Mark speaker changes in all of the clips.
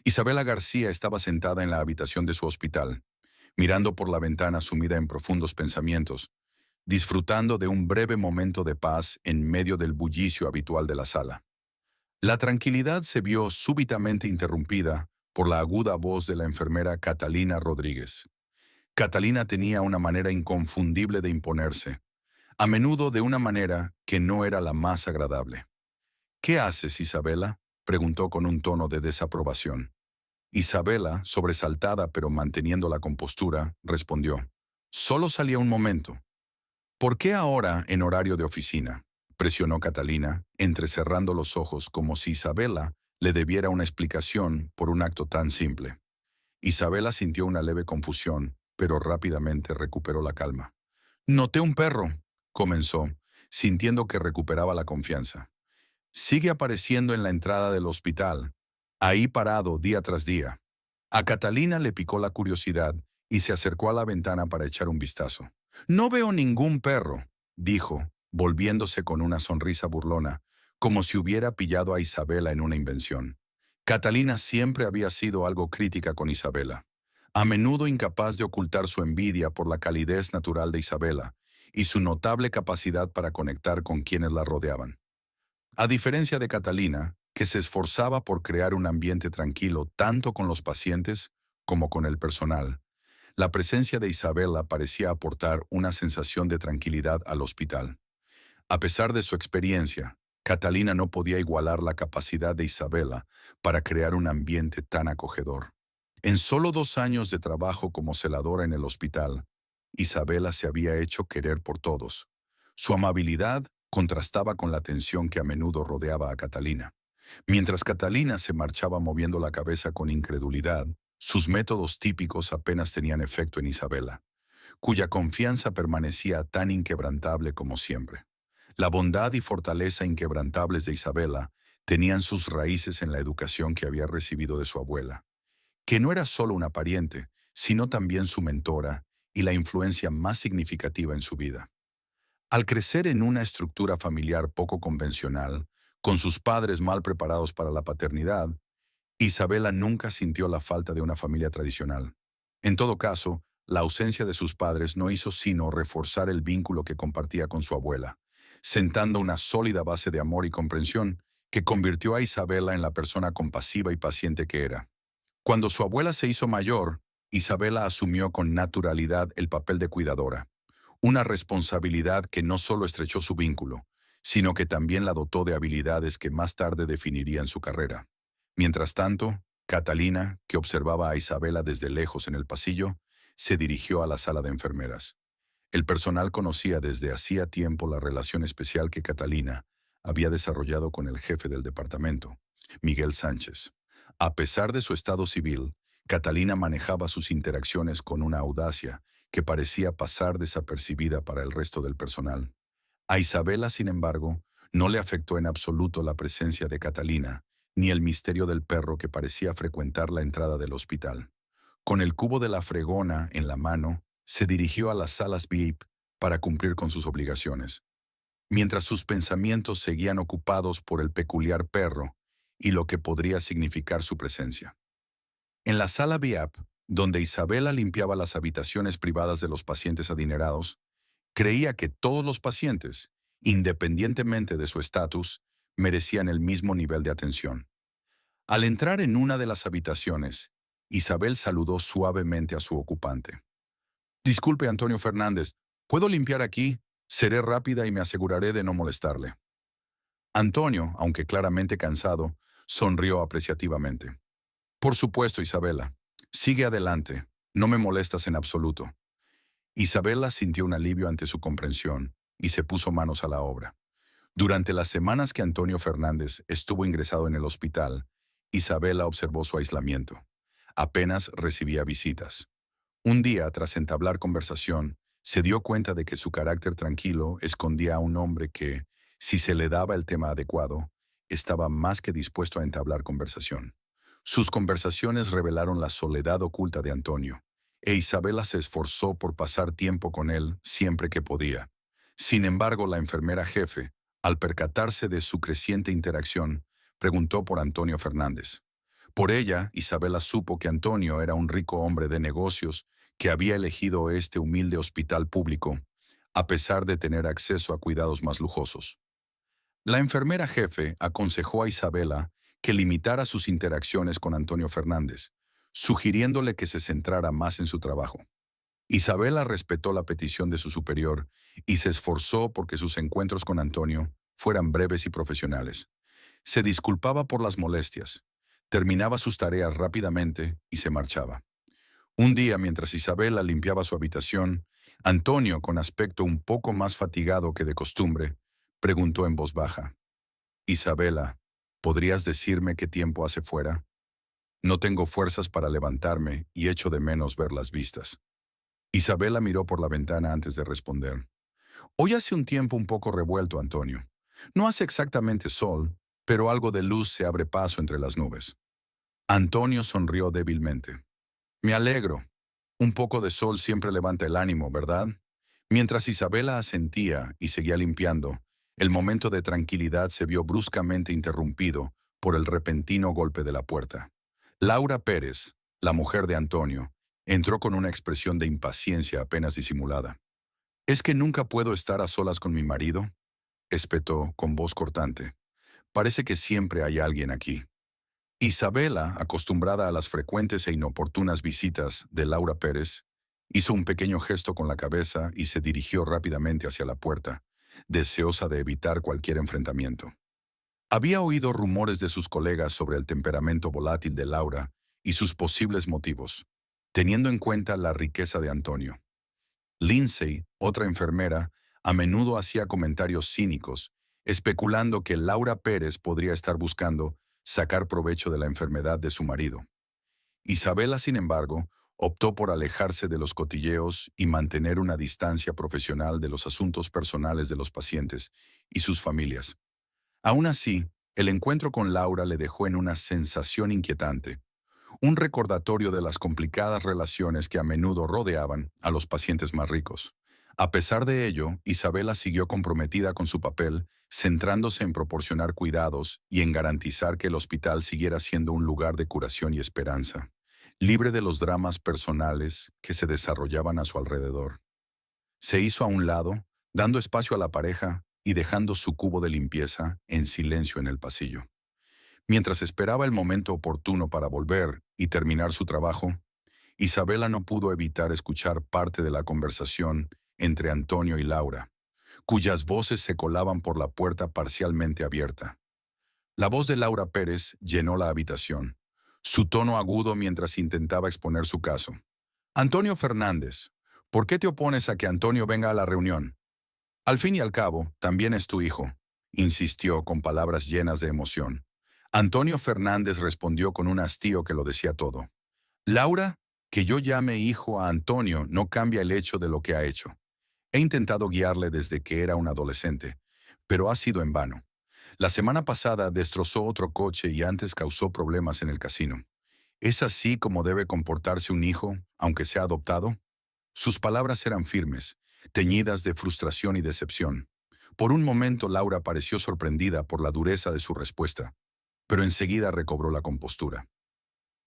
Speaker 1: Isabela García estaba sentada en la habitación de su hospital, mirando por la ventana sumida en profundos pensamientos, disfrutando de un breve momento de paz en medio del bullicio habitual de la sala. La tranquilidad se vio súbitamente interrumpida por la aguda voz de la enfermera Catalina Rodríguez. Catalina tenía una manera inconfundible de imponerse, a menudo de una manera que no era la más agradable. ¿Qué haces, Isabela?, preguntó con un tono de desaprobación. Isabela, sobresaltada pero manteniendo la compostura, respondió: «Solo salía un momento». «¿Por qué ahora en horario de oficina?», presionó Catalina, entrecerrando los ojos como si Isabela le debiera una explicación por un acto tan simple. Isabela sintió una leve confusión, pero rápidamente recuperó la calma. «Noté un perro», comenzó, sintiendo que recuperaba la confianza. «Sigue apareciendo en la entrada del hospital, ahí parado día tras día». A Catalina le picó la curiosidad y se acercó a la ventana para echar un vistazo. «No veo ningún perro», dijo, volviéndose con una sonrisa burlona, como si hubiera pillado a Isabela en una invención. Catalina siempre había sido algo crítica con Isabela, a menudo incapaz de ocultar su envidia por la calidez natural de Isabela y su notable capacidad para conectar con quienes la rodeaban. A diferencia de Catalina, que se esforzaba por crear un ambiente tranquilo tanto con los pacientes como con el personal, la presencia de Isabela parecía aportar una sensación de tranquilidad al hospital. A pesar de su experiencia, Catalina no podía igualar la capacidad de Isabela para crear un ambiente tan acogedor. En solo 2 años de trabajo como celadora en el hospital, Isabela se había hecho querer por todos. Su amabilidad contrastaba con la tensión que a menudo rodeaba a Catalina. Mientras Catalina se marchaba moviendo la cabeza con incredulidad, sus métodos típicos apenas tenían efecto en Isabela, cuya confianza permanecía tan inquebrantable como siempre. La bondad y fortaleza inquebrantables de Isabela tenían sus raíces en la educación que había recibido de su abuela, que no era solo una pariente, sino también su mentora y la influencia más significativa en su vida. Al crecer en una estructura familiar poco convencional, con sus padres mal preparados para la paternidad, Isabela nunca sintió la falta de una familia tradicional. En todo caso, la ausencia de sus padres no hizo sino reforzar el vínculo que compartía con su abuela, sentando una sólida base de amor y comprensión que convirtió a Isabela en la persona compasiva y paciente que era. Cuando su abuela se hizo mayor, Isabela asumió con naturalidad el papel de cuidadora, una responsabilidad que no solo estrechó su vínculo, sino que también la dotó de habilidades que más tarde definirían su carrera. Mientras tanto, Catalina, que observaba a Isabela desde lejos en el pasillo, se dirigió a la sala de enfermeras. El personal conocía desde hacía tiempo la relación especial que Catalina había desarrollado con el jefe del departamento, Miguel Sánchez. A pesar de su estado civil, Catalina manejaba sus interacciones con una audacia que parecía pasar desapercibida para el resto del personal. A Isabela, sin embargo, no le afectó en absoluto la presencia de Catalina, ni el misterio del perro que parecía frecuentar la entrada del hospital. Con el cubo de la fregona en la mano, se dirigió a las salas VIP para cumplir con sus obligaciones, mientras sus pensamientos seguían ocupados por el peculiar perro y lo que podría significar su presencia. En la sala VIP, donde Isabela limpiaba las habitaciones privadas de los pacientes adinerados, creía que todos los pacientes, independientemente de su estatus, merecían el mismo nivel de atención. Al entrar en una de las habitaciones, Isabel saludó suavemente a su ocupante. «Disculpe, Antonio Fernández, ¿puedo limpiar aquí? Seré rápida y me aseguraré de no molestarle». Antonio, aunque claramente cansado, sonrió apreciativamente. «Por supuesto, Isabela. Sigue adelante. No me molestas en absoluto». Isabela sintió un alivio ante su comprensión y se puso manos a la obra. Durante las semanas que Antonio Fernández estuvo ingresado en el hospital, Isabela observó su aislamiento. Apenas recibía visitas. Un día, tras entablar conversación, se dio cuenta de que su carácter tranquilo escondía a un hombre que, si se le daba el tema adecuado, estaba más que dispuesto a entablar conversación. Sus conversaciones revelaron la soledad oculta de Antonio, e Isabela se esforzó por pasar tiempo con él siempre que podía. Sin embargo, la enfermera jefe, al percatarse de su creciente interacción, preguntó por Antonio Fernández. Por ella, Isabela supo que Antonio era un rico hombre de negocios que había elegido este humilde hospital público, a pesar de tener acceso a cuidados más lujosos. La enfermera jefe aconsejó a Isabela que limitara sus interacciones con Antonio Fernández, sugiriéndole que se centrara más en su trabajo. Isabela respetó la petición de su superior y se esforzó porque sus encuentros con Antonio fueran breves y profesionales. Se disculpaba por las molestias, terminaba sus tareas rápidamente y se marchaba. Un día, mientras Isabela limpiaba su habitación, Antonio, con aspecto un poco más fatigado que de costumbre, preguntó en voz baja: «Isabela, ¿podrías decirme qué tiempo hace fuera? No tengo fuerzas para levantarme y echo de menos ver las vistas». Isabela miró por la ventana antes de responder. «Hoy hace un tiempo un poco revuelto, Antonio. No hace exactamente sol, pero algo de luz se abre paso entre las nubes». Antonio sonrió débilmente. «Me alegro. Un poco de sol siempre levanta el ánimo, ¿verdad?». Mientras Isabela asentía y seguía limpiando, el momento de tranquilidad se vio bruscamente interrumpido por el repentino golpe de la puerta. Laura Pérez, la mujer de Antonio, entró con una expresión de impaciencia apenas disimulada. «¿Es que nunca puedo estar a solas con mi marido?», espetó con voz cortante. «Parece que siempre hay alguien aquí». Isabela, acostumbrada a las frecuentes e inoportunas visitas de Laura Pérez, hizo un pequeño gesto con la cabeza y se dirigió rápidamente hacia la puerta, deseosa de evitar cualquier enfrentamiento. Había oído rumores de sus colegas sobre el temperamento volátil de Laura y sus posibles motivos, teniendo en cuenta la riqueza de Antonio. Lindsay, otra enfermera, a menudo hacía comentarios cínicos, especulando que Laura Pérez podría estar buscando sacar provecho de la enfermedad de su marido. Isabela, sin embargo, optó por alejarse de los cotilleos y mantener una distancia profesional de los asuntos personales de los pacientes y sus familias. Aún así, el encuentro con Laura le dejó en una sensación inquietante, un recordatorio de las complicadas relaciones que a menudo rodeaban a los pacientes más ricos. A pesar de ello, Isabela siguió comprometida con su papel, centrándose en proporcionar cuidados y en garantizar que el hospital siguiera siendo un lugar de curación y esperanza, libre de los dramas personales que se desarrollaban a su alrededor. Se hizo a un lado, dando espacio a la pareja y dejando su cubo de limpieza en silencio en el pasillo. Mientras esperaba el momento oportuno para volver y terminar su trabajo, Isabela no pudo evitar escuchar parte de la conversación entre Antonio y Laura, cuyas voces se colaban por la puerta parcialmente abierta. La voz de Laura Pérez llenó la habitación, su tono agudo mientras intentaba exponer su caso. «Antonio Fernández, ¿por qué te opones a que Antonio venga a la reunión? Al fin y al cabo, también es tu hijo», insistió con palabras llenas de emoción. Antonio Fernández respondió con un hastío que lo decía todo. «Laura, que yo llame hijo a Antonio no cambia el hecho de lo que ha hecho. He intentado guiarle desde que era un adolescente, pero ha sido en vano. La semana pasada destrozó otro coche y antes causó problemas en el casino. ¿Es así como debe comportarse un hijo, aunque sea adoptado?». Sus palabras eran firmes, teñidas de frustración y decepción. Por un momento Laura pareció sorprendida por la dureza de su respuesta, pero enseguida recobró la compostura.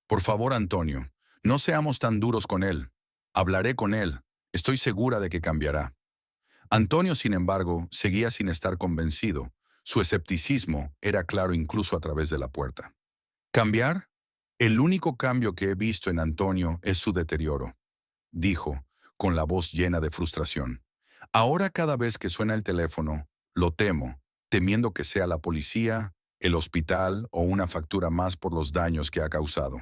Speaker 1: «Por favor, Antonio, no seamos tan duros con él. Hablaré con él. Estoy segura de que cambiará». Antonio, sin embargo, seguía sin estar convencido. Su escepticismo era claro incluso a través de la puerta. «¿Cambiar? El único cambio que he visto en Antonio es su deterioro», dijo, con la voz llena de frustración. «Ahora cada vez que suena el teléfono, lo temo, temiendo que sea la policía, el hospital o una factura más por los daños que ha causado».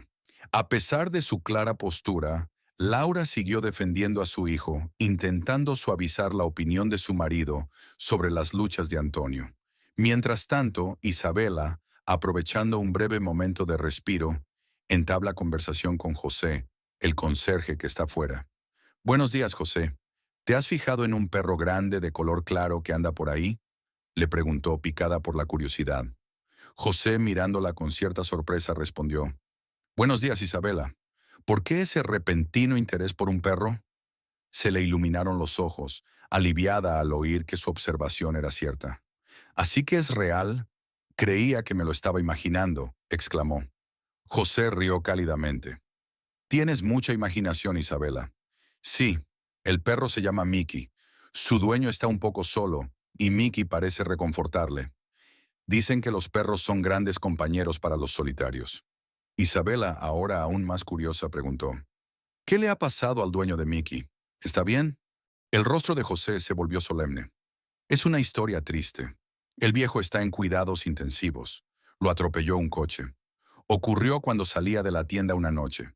Speaker 1: A pesar de su clara postura, Laura siguió defendiendo a su hijo, intentando suavizar la opinión de su marido sobre las luchas de Antonio. Mientras tanto, Isabela, aprovechando un breve momento de respiro, entabla conversación con José, el conserje que está fuera. «Buenos días, José. ¿Te has fijado en un perro grande de color claro que anda por ahí?», le preguntó, picada por la curiosidad. José, mirándola con cierta sorpresa, respondió: «Buenos días, Isabela. ¿Por qué ese repentino interés por un perro?». Se le iluminaron los ojos, aliviada al oír que su observación era cierta. «¿Así que es real? Creía que me lo estaba imaginando», exclamó. José rió cálidamente. Tienes mucha imaginación, Isabela. Sí, el perro se llama Mickey. Su dueño está un poco solo y Mickey parece reconfortarle. Dicen que los perros son grandes compañeros para los solitarios. Isabela, ahora aún más curiosa, preguntó, ¿qué le ha pasado al dueño de Mickey? ¿Está bien? El rostro de José se volvió solemne. Es una historia triste. El viejo está en cuidados intensivos. Lo atropelló un coche. Ocurrió cuando salía de la tienda una noche.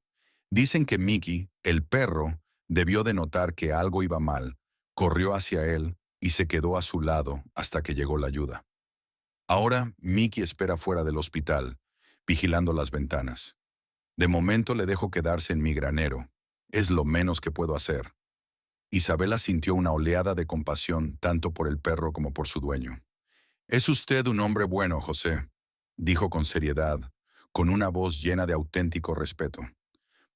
Speaker 1: Dicen que Mickey, el perro, debió de notar que algo iba mal, corrió hacia él y se quedó a su lado hasta que llegó la ayuda. Ahora Mickey espera fuera del hospital, vigilando las ventanas. De momento le dejo quedarse en mi granero. Es lo menos que puedo hacer. Isabela sintió una oleada de compasión tanto por el perro como por su dueño. «Es usted un hombre bueno, José», dijo con seriedad, con una voz llena de auténtico respeto.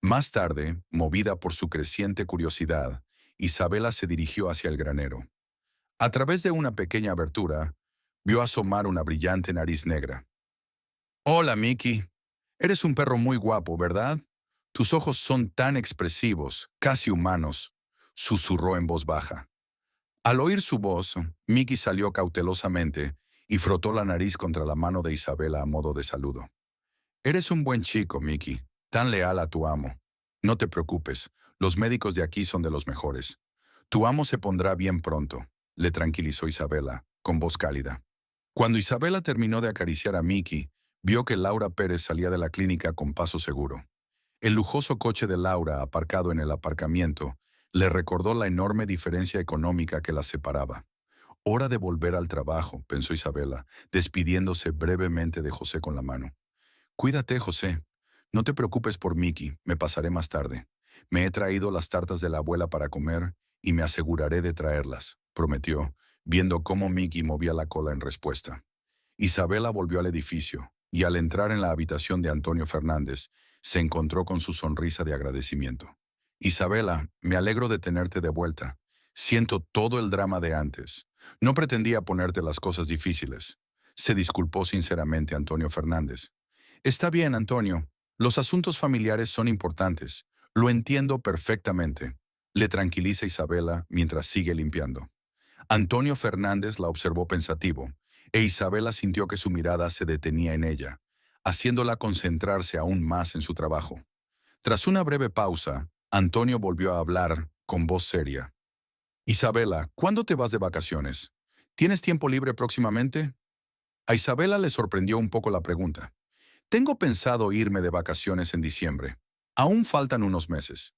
Speaker 1: Más tarde, movida por su creciente curiosidad, Isabela se dirigió hacia el granero. A través de una pequeña abertura, vio asomar una brillante nariz negra. «Hola, Mickey. Eres un perro muy guapo, ¿verdad? Tus ojos son tan expresivos, casi humanos», susurró en voz baja. Al oír su voz, Mickey salió cautelosamente y frotó la nariz contra la mano de Isabela a modo de saludo. «Eres un buen chico, Mickey, tan leal a tu amo. No te preocupes, los médicos de aquí son de los mejores. Tu amo se pondrá bien pronto», le tranquilizó Isabela, con voz cálida. Cuando Isabela terminó de acariciar a Mickey, vio que Laura Pérez salía de la clínica con paso seguro. El lujoso coche de Laura, aparcado en el aparcamiento, le recordó la enorme diferencia económica que las separaba. «Hora de volver al trabajo», pensó Isabela, despidiéndose brevemente de José con la mano. «Cuídate, José. No te preocupes por Mickey, me pasaré más tarde. Me he traído las tartas de la abuela para comer y me aseguraré de traerlas», prometió, viendo cómo Mickey movía la cola en respuesta. Isabela volvió al edificio y al entrar en la habitación de Antonio Fernández, se encontró con su sonrisa de agradecimiento. «Isabela, me alegro de tenerte de vuelta. Siento todo el drama de antes. No pretendía ponerte las cosas difíciles», se disculpó sinceramente Antonio Fernández. «Está bien, Antonio. Los asuntos familiares son importantes. Lo entiendo perfectamente», le tranquiliza Isabela mientras sigue limpiando. Antonio Fernández la observó pensativo, e Isabela sintió que su mirada se detenía en ella, haciéndola concentrarse aún más en su trabajo. Tras una breve pausa, Antonio volvió a hablar con voz seria. «Isabela, ¿cuándo te vas de vacaciones? ¿Tienes tiempo libre próximamente?» A Isabela le sorprendió un poco la pregunta. «Tengo pensado irme de vacaciones en diciembre. Aún faltan unos meses».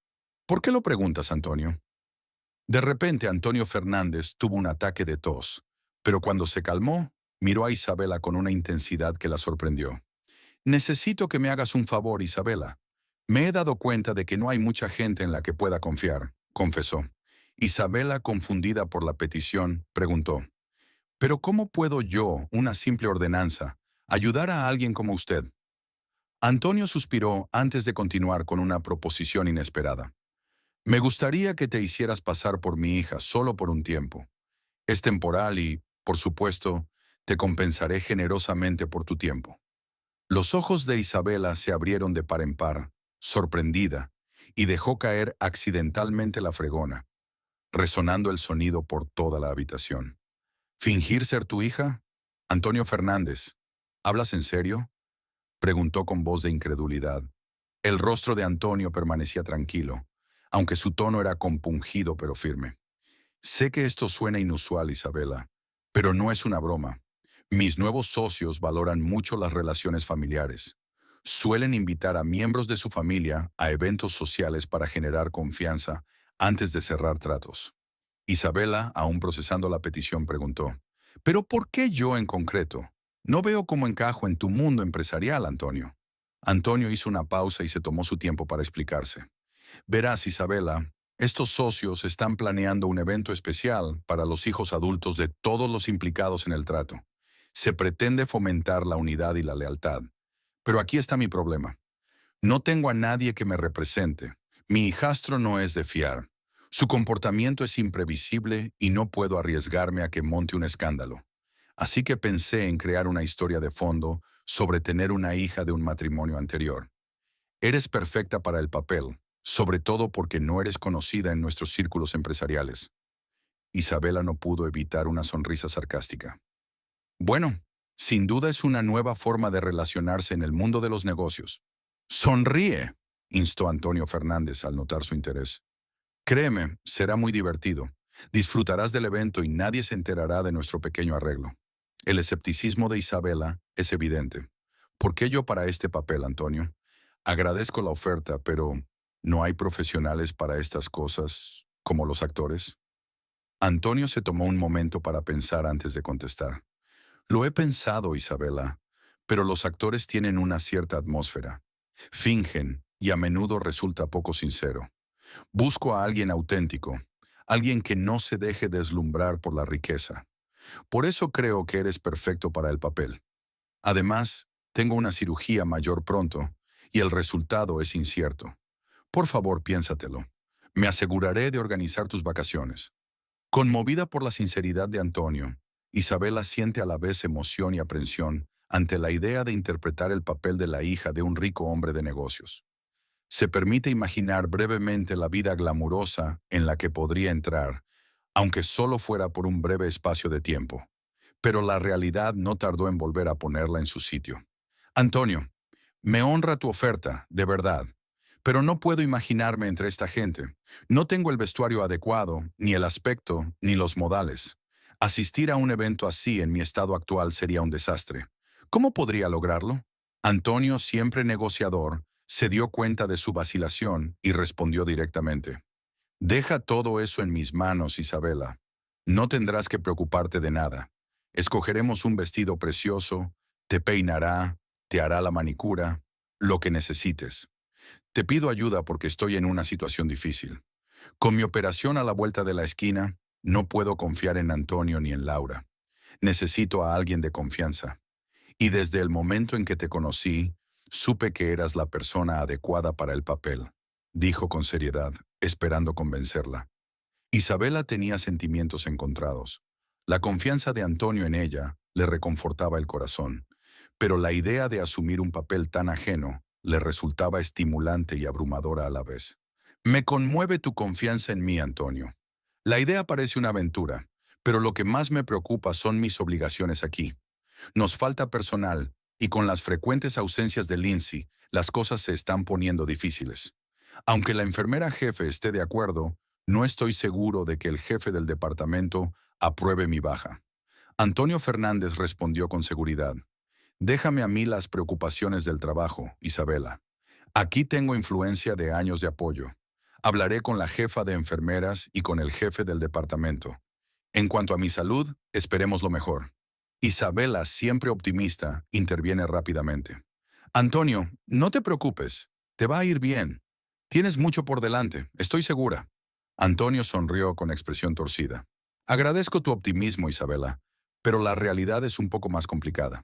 Speaker 1: «¿Por qué lo preguntas, Antonio?» De repente Antonio Fernández tuvo un ataque de tos, pero cuando se calmó, miró a Isabela con una intensidad que la sorprendió. «Necesito que me hagas un favor, Isabela. Me he dado cuenta de que no hay mucha gente en la que pueda confiar», confesó. Isabela, confundida por la petición, preguntó, «¿Pero cómo puedo yo, una simple ordenanza, ayudar a alguien como usted?» Antonio suspiró antes de continuar con una proposición inesperada. «Me gustaría que te hicieras pasar por mi hija solo por un tiempo. Es temporal y, por supuesto, te compensaré generosamente por tu tiempo». Los ojos de Isabela se abrieron de par en par, sorprendida, y dejó caer accidentalmente la fregona, resonando el sonido por toda la habitación. «¿Fingir ser tu hija? Antonio Fernández, ¿hablas en serio?», preguntó con voz de incredulidad. El rostro de Antonio permanecía tranquilo, aunque su tono era compungido pero firme. «Sé que esto suena inusual, Isabela, pero no es una broma. Mis nuevos socios valoran mucho las relaciones familiares. Suelen invitar a miembros de su familia a eventos sociales para generar confianza antes de cerrar tratos». Isabela, aún procesando la petición, preguntó, «¿Pero por qué yo en concreto? No veo cómo encajo en tu mundo empresarial, Antonio». Antonio hizo una pausa y se tomó su tiempo para explicarse. «Verás, Isabela, estos socios están planeando un evento especial para los hijos adultos de todos los implicados en el trato. Se pretende fomentar la unidad y la lealtad. Pero aquí está mi problema. No tengo a nadie que me represente. Mi hijastro no es de fiar. Su comportamiento es imprevisible y no puedo arriesgarme a que monte un escándalo. Así que pensé en crear una historia de fondo sobre tener una hija de un matrimonio anterior. Eres perfecta para el papel, sobre todo porque no eres conocida en nuestros círculos empresariales. Isabela no pudo evitar una sonrisa sarcástica. Bueno, sin duda es una nueva forma de relacionarse en el mundo de los negocios. Sonríe, instó Antonio Fernández al notar su interés. Créeme, será muy divertido. Disfrutarás del evento y nadie se enterará de nuestro pequeño arreglo. El escepticismo de Isabela es evidente. ¿Por qué yo para este papel, Antonio? Agradezco la oferta, pero ¿no hay profesionales para estas cosas como los actores? Antonio se tomó un momento para pensar antes de contestar. Lo he pensado, Isabela, pero los actores tienen una cierta atmósfera. Fingen y a menudo resulta poco sincero. Busco a alguien auténtico, alguien que no se deje deslumbrar por la riqueza. Por eso creo que eres perfecto para el papel. Además, tengo una cirugía mayor pronto y el resultado es incierto. Por favor, piénsatelo. Me aseguraré de organizar tus vacaciones. Conmovida por la sinceridad de Antonio, Isabela siente a la vez emoción y aprensión ante la idea de interpretar el papel de la hija de un rico hombre de negocios. Se permite imaginar brevemente la vida glamurosa en la que podría entrar, aunque solo fuera por un breve espacio de tiempo. Pero la realidad no tardó en volver a ponerla en su sitio. Antonio, me honra tu oferta, de verdad, pero no puedo imaginarme entre esta gente. No tengo el vestuario adecuado, ni el aspecto, ni los modales. Asistir a un evento así en mi estado actual sería un desastre. ¿Cómo podría lograrlo? Antonio, siempre negociador, se dio cuenta de su vacilación y respondió directamente. Deja todo eso en mis manos, Isabela. No tendrás que preocuparte de nada. Escogeremos un vestido precioso, te peinará, te hará la manicura, lo que necesites. Te pido ayuda porque estoy en una situación difícil. Con mi operación a la vuelta de la esquina, no puedo confiar en Antonio ni en Laura. Necesito a alguien de confianza. Y desde el momento en que te conocí, supe que eras la persona adecuada para el papel, dijo con seriedad, esperando convencerla. Isabela tenía sentimientos encontrados. La confianza de Antonio en ella le reconfortaba el corazón, pero la idea de asumir un papel tan ajeno le resultaba estimulante y abrumadora a la vez. Me conmueve tu confianza en mí, Antonio. La idea parece una aventura, pero lo que más me preocupa son mis obligaciones aquí. Nos falta personal, y con las frecuentes ausencias de Lindsay, las cosas se están poniendo difíciles. Aunque la enfermera jefe esté de acuerdo, no estoy seguro de que el jefe del departamento apruebe mi baja. Antonio Fernández respondió con seguridad. Déjame a mí las preocupaciones del trabajo, Isabela. Aquí tengo influencia de años de apoyo. Hablaré con la jefa de enfermeras y con el jefe del departamento. En cuanto a mi salud, esperemos lo mejor. Isabela, siempre optimista, interviene rápidamente. Antonio, no te preocupes. Te va a ir bien. Tienes mucho por delante, estoy segura. Antonio sonrió con expresión torcida. Agradezco tu optimismo, Isabela, pero la realidad es un poco más complicada.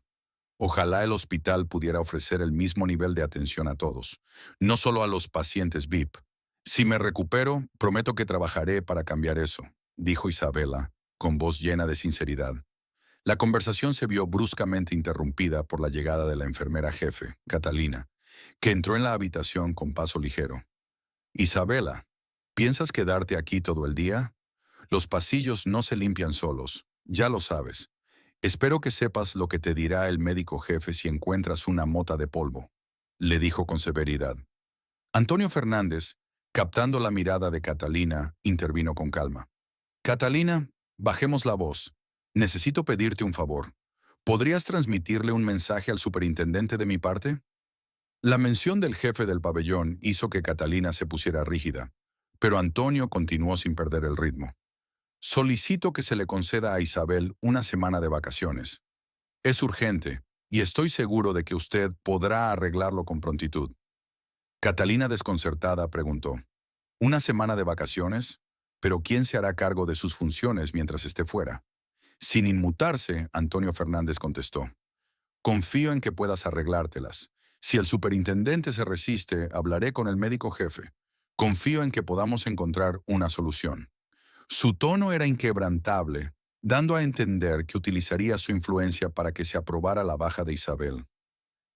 Speaker 1: Ojalá el hospital pudiera ofrecer el mismo nivel de atención a todos, no solo a los pacientes VIP. Si me recupero, prometo que trabajaré para cambiar eso, dijo Isabela, con voz llena de sinceridad. La conversación se vio bruscamente interrumpida por la llegada de la enfermera jefe, Catalina, que entró en la habitación con paso ligero. Isabela, ¿piensas quedarte aquí todo el día? Los pasillos no se limpian solos, ya lo sabes. Espero que sepas lo que te dirá el médico jefe si encuentras una mota de polvo, le dijo con severidad. Antonio Fernández, captando la mirada de Catalina, intervino con calma. Catalina, bajemos la voz. Necesito pedirte un favor. ¿Podrías transmitirle un mensaje al superintendente de mi parte? La mención del jefe del pabellón hizo que Catalina se pusiera rígida, pero Antonio continuó sin perder el ritmo. Solicito que se le conceda a Isabel una semana de vacaciones. Es urgente, y estoy seguro de que usted podrá arreglarlo con prontitud. Catalina, desconcertada, preguntó, ¿una semana de vacaciones? ¿Pero quién se hará cargo de sus funciones mientras esté fuera? Sin inmutarse, Antonio Fernández contestó, confío en que puedas arreglártelas. Si el superintendente se resiste, hablaré con el médico jefe. Confío en que podamos encontrar una solución. Su tono era inquebrantable, dando a entender que utilizaría su influencia para que se aprobara la baja de Isabel.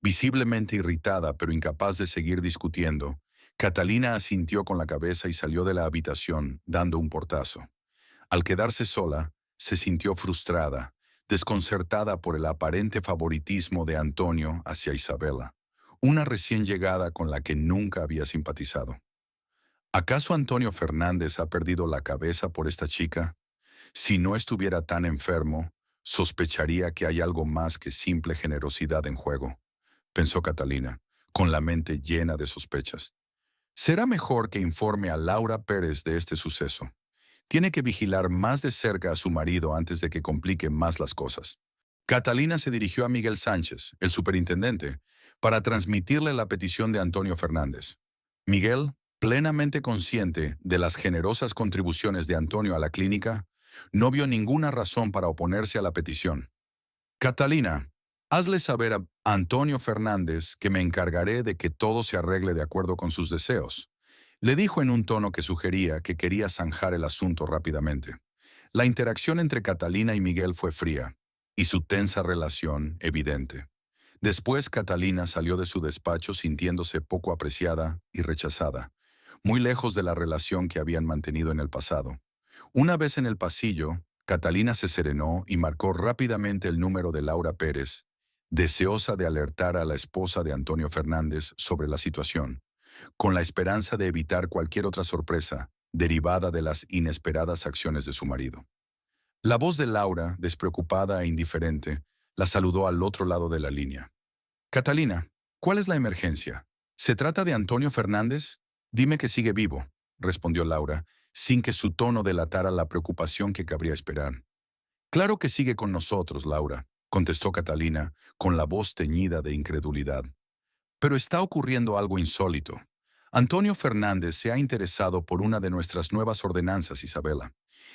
Speaker 1: Visiblemente irritada pero incapaz de seguir discutiendo, Catalina asintió con la cabeza y salió de la habitación, dando un portazo. Al quedarse sola, se sintió frustrada, desconcertada por el aparente favoritismo de Antonio hacia Isabela, una recién llegada con la que nunca había simpatizado. ¿Acaso Antonio Fernández ha perdido la cabeza por esta chica? Si no estuviera tan enfermo, sospecharía que hay algo más que simple generosidad en juego, pensó Catalina, con la mente llena de sospechas. Será mejor que informe a Laura Pérez de este suceso. Tiene que vigilar más de cerca a su marido antes de que complique más las cosas. Catalina se dirigió a Miguel Sánchez, el superintendente, para transmitirle la petición de Antonio Fernández. Miguel, plenamente consciente de las generosas contribuciones de Antonio a la clínica, no vio ninguna razón para oponerse a la petición. Catalina, hazle saber a Antonio Fernández que me encargaré de que todo se arregle de acuerdo con sus deseos. Le dijo en un tono que sugería que quería zanjar el asunto rápidamente. La interacción entre Catalina y Miguel fue fría, y su tensa relación evidente. Después Catalina salió de su despacho sintiéndose poco apreciada y rechazada, muy lejos de la relación que habían mantenido en el pasado. Una vez en el pasillo, Catalina se serenó y marcó rápidamente el número de Laura Pérez, deseosa de alertar a la esposa de Antonio Fernández sobre la situación, con la esperanza de evitar cualquier otra sorpresa derivada de las inesperadas acciones de su marido. La voz de Laura, despreocupada e indiferente, la saludó al otro lado de la línea. «Catalina, ¿cuál es la emergencia? ¿Se trata de Antonio Fernández? Dime que sigue vivo», respondió Laura, sin que su tono delatara la preocupación que cabría esperar. «Claro que sigue con nosotros, Laura», contestó Catalina, con la voz teñida de incredulidad. «Pero está ocurriendo algo insólito. Antonio Fernández se ha interesado por una de nuestras nuevas ordenanzas, Isabela,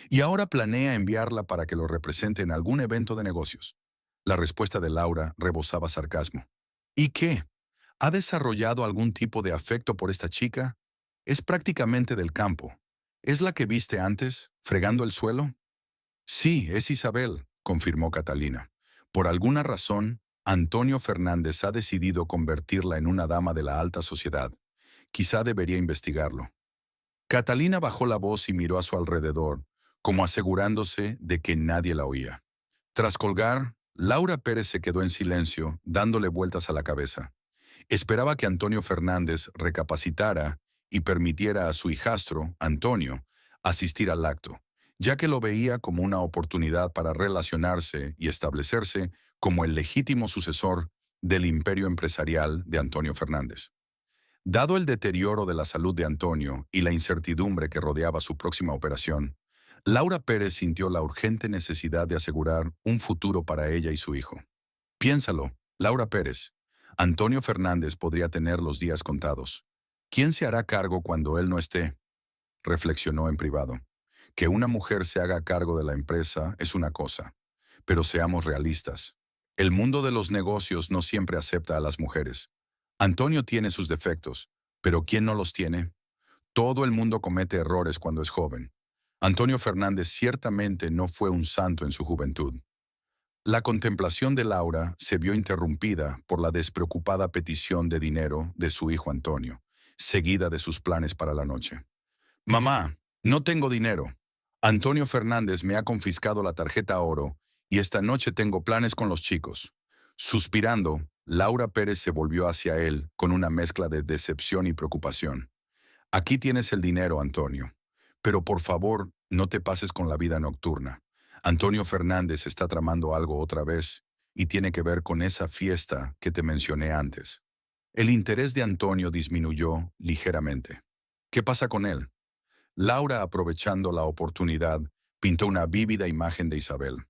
Speaker 1: y ahora planea enviarla para que lo represente en algún evento de negocios». La respuesta de Laura rebosaba sarcasmo. «¿Y qué? ¿Ha desarrollado algún tipo de afecto por esta chica? Es prácticamente del campo. ¿Es la que viste antes, fregando el suelo?» «Sí, es Isabel», confirmó Catalina. «Por alguna razón, Antonio Fernández ha decidido convertirla en una dama de la alta sociedad. Quizá debería investigarlo». Catalina bajó la voz y miró a su alrededor, como asegurándose de que nadie la oía. Tras colgar, Laura Pérez se quedó en silencio, dándole vueltas a la cabeza. Esperaba que Antonio Fernández recapacitara y permitiera a su hijastro, Antonio, asistir al acto, ya que lo veía como una oportunidad para relacionarse y establecerse como el legítimo sucesor del imperio empresarial de Antonio Fernández. Dado el deterioro de la salud de Antonio y la incertidumbre que rodeaba su próxima operación, Laura Pérez sintió la urgente necesidad de asegurar un futuro para ella y su hijo. «Piénsalo, Laura Pérez. Antonio Fernández podría tener los días contados. ¿Quién se hará cargo cuando él no esté?», reflexionó en privado. Que una mujer se haga cargo de la empresa es una cosa, pero seamos realistas. El mundo de los negocios no siempre acepta a las mujeres. Antonio tiene sus defectos, pero ¿quién no los tiene? Todo el mundo comete errores cuando es joven. Antonio Fernández ciertamente no fue un santo en su juventud. La contemplación de Laura se vio interrumpida por la despreocupada petición de dinero de su hijo Antonio, seguida de sus planes para la noche. «Mamá, no tengo dinero. Antonio Fernández me ha confiscado la tarjeta oro y esta noche tengo planes con los chicos». Suspirando, Laura Pérez se volvió hacia él con una mezcla de decepción y preocupación. «Aquí tienes el dinero, Antonio. Pero por favor, no te pases con la vida nocturna. Antonio Fernández está tramando algo otra vez y tiene que ver con esa fiesta que te mencioné antes». El interés de Antonio disminuyó ligeramente. «¿Qué pasa con él?». Laura, aprovechando la oportunidad, pintó una vívida imagen de Isabel.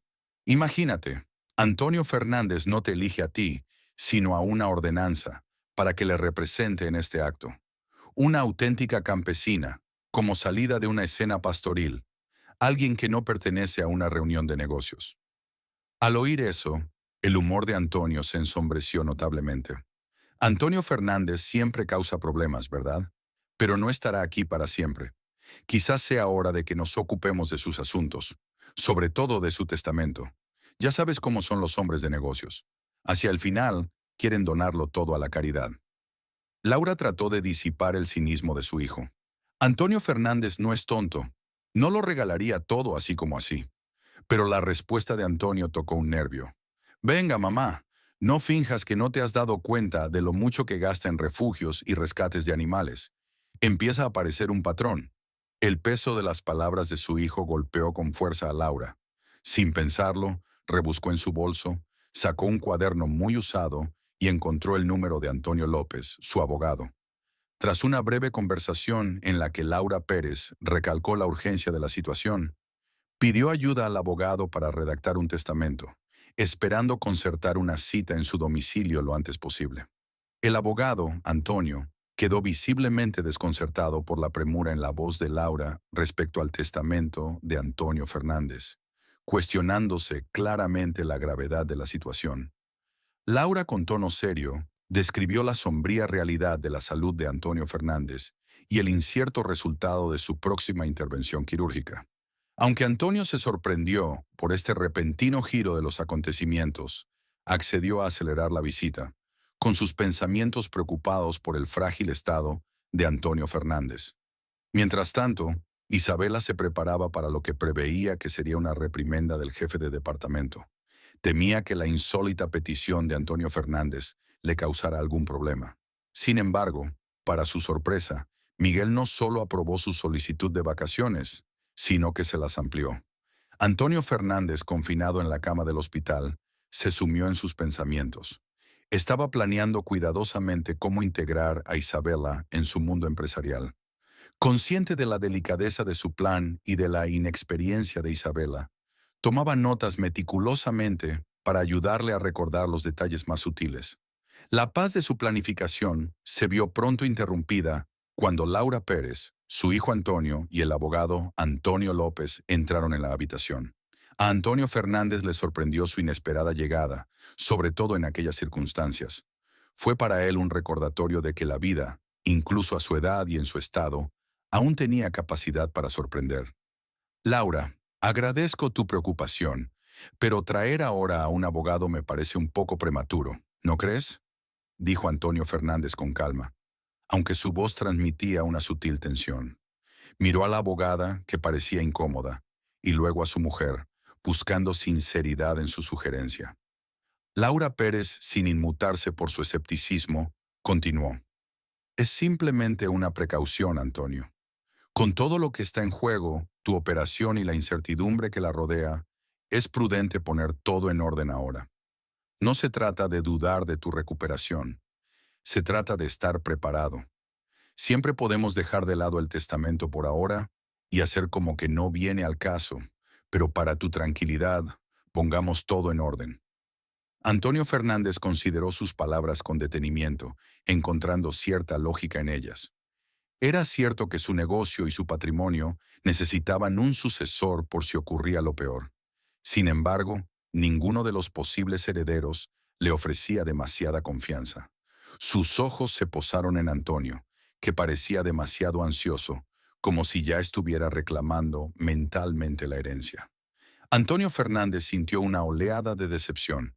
Speaker 1: «Imagínate, Antonio Fernández no te elige a ti, sino a una ordenanza, para que le represente en este acto. Una auténtica campesina, como salida de una escena pastoril, alguien que no pertenece a una reunión de negocios». Al oír eso, el humor de Antonio se ensombreció notablemente. «Antonio Fernández siempre causa problemas, ¿verdad? Pero no estará aquí para siempre. Quizás sea hora de que nos ocupemos de sus asuntos. sobre todo de su testamento. Ya sabes cómo son los hombres de negocios. Hacia el final, quieren donarlo todo a la caridad. Laura trató de disipar el cinismo de su hijo. Antonio Fernández no es tonto. No lo regalaría todo así como así. Pero la respuesta de Antonio tocó un nervio. Venga, mamá, no finjas que no te has dado cuenta de lo mucho que gasta en refugios y rescates de animales. Empieza a aparecer un patrón. El peso de las palabras de su hijo golpeó con fuerza a Laura. Sin pensarlo, rebuscó en su bolso, sacó un cuaderno muy usado y encontró el número de Antonio López, su abogado. Tras una breve conversación en la que Laura Pérez recalcó la urgencia de la situación, pidió ayuda al abogado para redactar un testamento, esperando concertar una cita en su domicilio lo antes posible. El abogado, Antonio, quedó visiblemente desconcertado por la premura en la voz de Laura respecto al testamento de Antonio Fernández, cuestionándose claramente la gravedad de la situación. Laura, con tono serio, describió la sombría realidad de la salud de Antonio Fernández y el incierto resultado de su próxima intervención quirúrgica. Aunque Antonio se sorprendió por este repentino giro de los acontecimientos, accedió a acelerar la visita, con sus pensamientos preocupados por el frágil estado de Antonio Fernández. Mientras tanto, Isabela se preparaba para lo que preveía que sería una reprimenda del jefe de departamento. Temía que la insólita petición de Antonio Fernández le causara algún problema. Sin embargo, para su sorpresa, Miguel no solo aprobó su solicitud de vacaciones, sino que se las amplió. Antonio Fernández, confinado en la cama del hospital, se sumió en sus pensamientos. Estaba planeando cuidadosamente cómo integrar a Isabela en su mundo empresarial. Consciente de la delicadeza de su plan y de la inexperiencia de Isabela, tomaba notas meticulosamente para ayudarle a recordar los detalles más sutiles. La paz de su planificación se vio pronto interrumpida cuando Laura Pérez, su hijo Antonio y el abogado Antonio López entraron en la habitación. A Antonio Fernández le sorprendió su inesperada llegada, sobre todo en aquellas circunstancias. Fue para él un recordatorio de que la vida, incluso a su edad y en su estado, aún tenía capacidad para sorprender. Laura, agradezco tu preocupación, pero traer ahora a un abogado me parece un poco prematuro, ¿no crees? Dijo Antonio Fernández con calma, aunque su voz transmitía una sutil tensión. Miró a la abogada, que parecía incómoda, y luego a su mujer, buscando sinceridad en su sugerencia. Laura Pérez, sin inmutarse por su escepticismo, continuó. Es simplemente una precaución, Antonio. Con todo lo que está en juego, tu operación y la incertidumbre que la rodea, es prudente poner todo en orden ahora. No se trata de dudar de tu recuperación, se trata de estar preparado. Siempre podemos dejar de lado el testamento por ahora y hacer como que no viene al caso, pero para tu tranquilidad, pongamos todo en orden. Antonio Fernández consideró sus palabras con detenimiento, encontrando cierta lógica en ellas. Era cierto que su negocio y su patrimonio necesitaban un sucesor por si ocurría lo peor. Sin embargo, ninguno de los posibles herederos le ofrecía demasiada confianza. Sus ojos se posaron en Antonio, que parecía demasiado ansioso, como si ya estuviera reclamando mentalmente la herencia. Antonio Fernández sintió una oleada de decepción.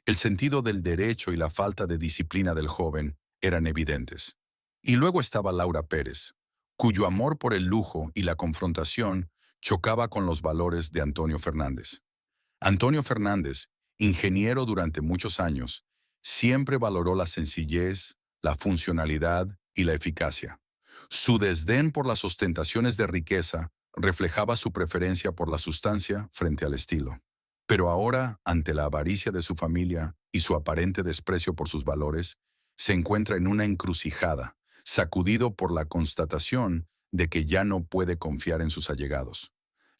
Speaker 1: El sentido del derecho y la falta de disciplina del joven eran evidentes. Y luego estaba Laura Pérez, cuyo amor por el lujo y la confrontación chocaba con los valores de Antonio Fernández. Antonio Fernández, ingeniero durante muchos años, siempre valoró la sencillez, la funcionalidad y la eficacia. Su desdén por las ostentaciones de riqueza reflejaba su preferencia por la sustancia frente al estilo. Pero ahora, ante la avaricia de su familia y su aparente desprecio por sus valores, se encuentra en una encrucijada, sacudido por la constatación de que ya no puede confiar en sus allegados.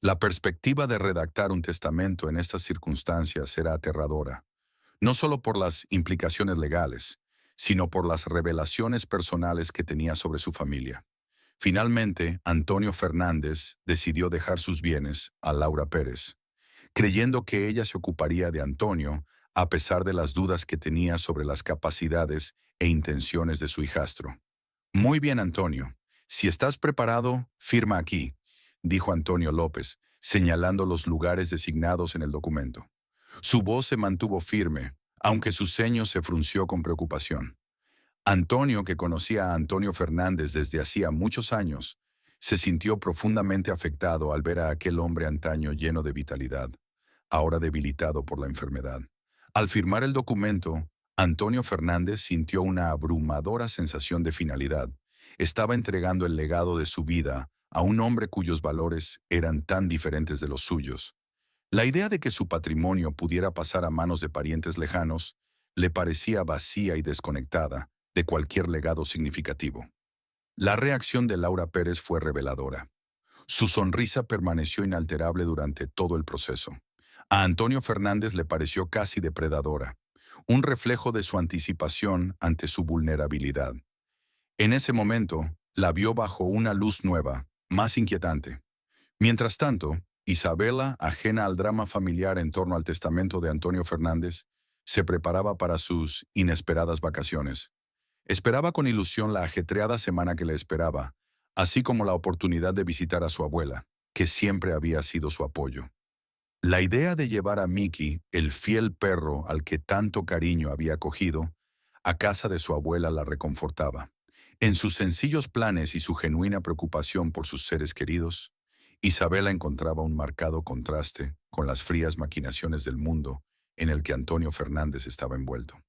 Speaker 1: La perspectiva de redactar un testamento en estas circunstancias era aterradora, no solo por las implicaciones legales, sino por las revelaciones personales que tenía sobre su familia. Finalmente, Antonio Fernández decidió dejar sus bienes a Laura Pérez, creyendo que ella se ocuparía de Antonio a pesar de las dudas que tenía sobre las capacidades e intenciones de su hijastro. Muy bien, Antonio. Si estás preparado, firma aquí, dijo Antonio López, señalando los lugares designados en el documento. Su voz se mantuvo firme, aunque su ceño se frunció con preocupación. Antonio, que conocía a Antonio Fernández desde hacía muchos años, se sintió profundamente afectado al ver a aquel hombre antaño lleno de vitalidad, ahora debilitado por la enfermedad. Al firmar el documento, Antonio Fernández sintió una abrumadora sensación de finalidad. Estaba entregando el legado de su vida a un hombre cuyos valores eran tan diferentes de los suyos. La idea de que su patrimonio pudiera pasar a manos de parientes lejanos le parecía vacía y desconectada de cualquier legado significativo. La reacción de Laura Pérez fue reveladora. Su sonrisa permaneció inalterable durante todo el proceso. A Antonio Fernández le pareció casi depredadora, un reflejo de su anticipación ante su vulnerabilidad. En ese momento, la vio bajo una luz nueva, más inquietante. Mientras tanto, Isabela, ajena al drama familiar en torno al testamento de Antonio Fernández, se preparaba para sus inesperadas vacaciones. Esperaba con ilusión la ajetreada semana que le esperaba, así como la oportunidad de visitar a su abuela, que siempre había sido su apoyo. La idea de llevar a Mickey, el fiel perro al que tanto cariño había cogido, a casa de su abuela la reconfortaba. En sus sencillos planes y su genuina preocupación por sus seres queridos, Isabela encontraba un marcado contraste con las frías maquinaciones del mundo en el que Antonio Fernández estaba envuelto.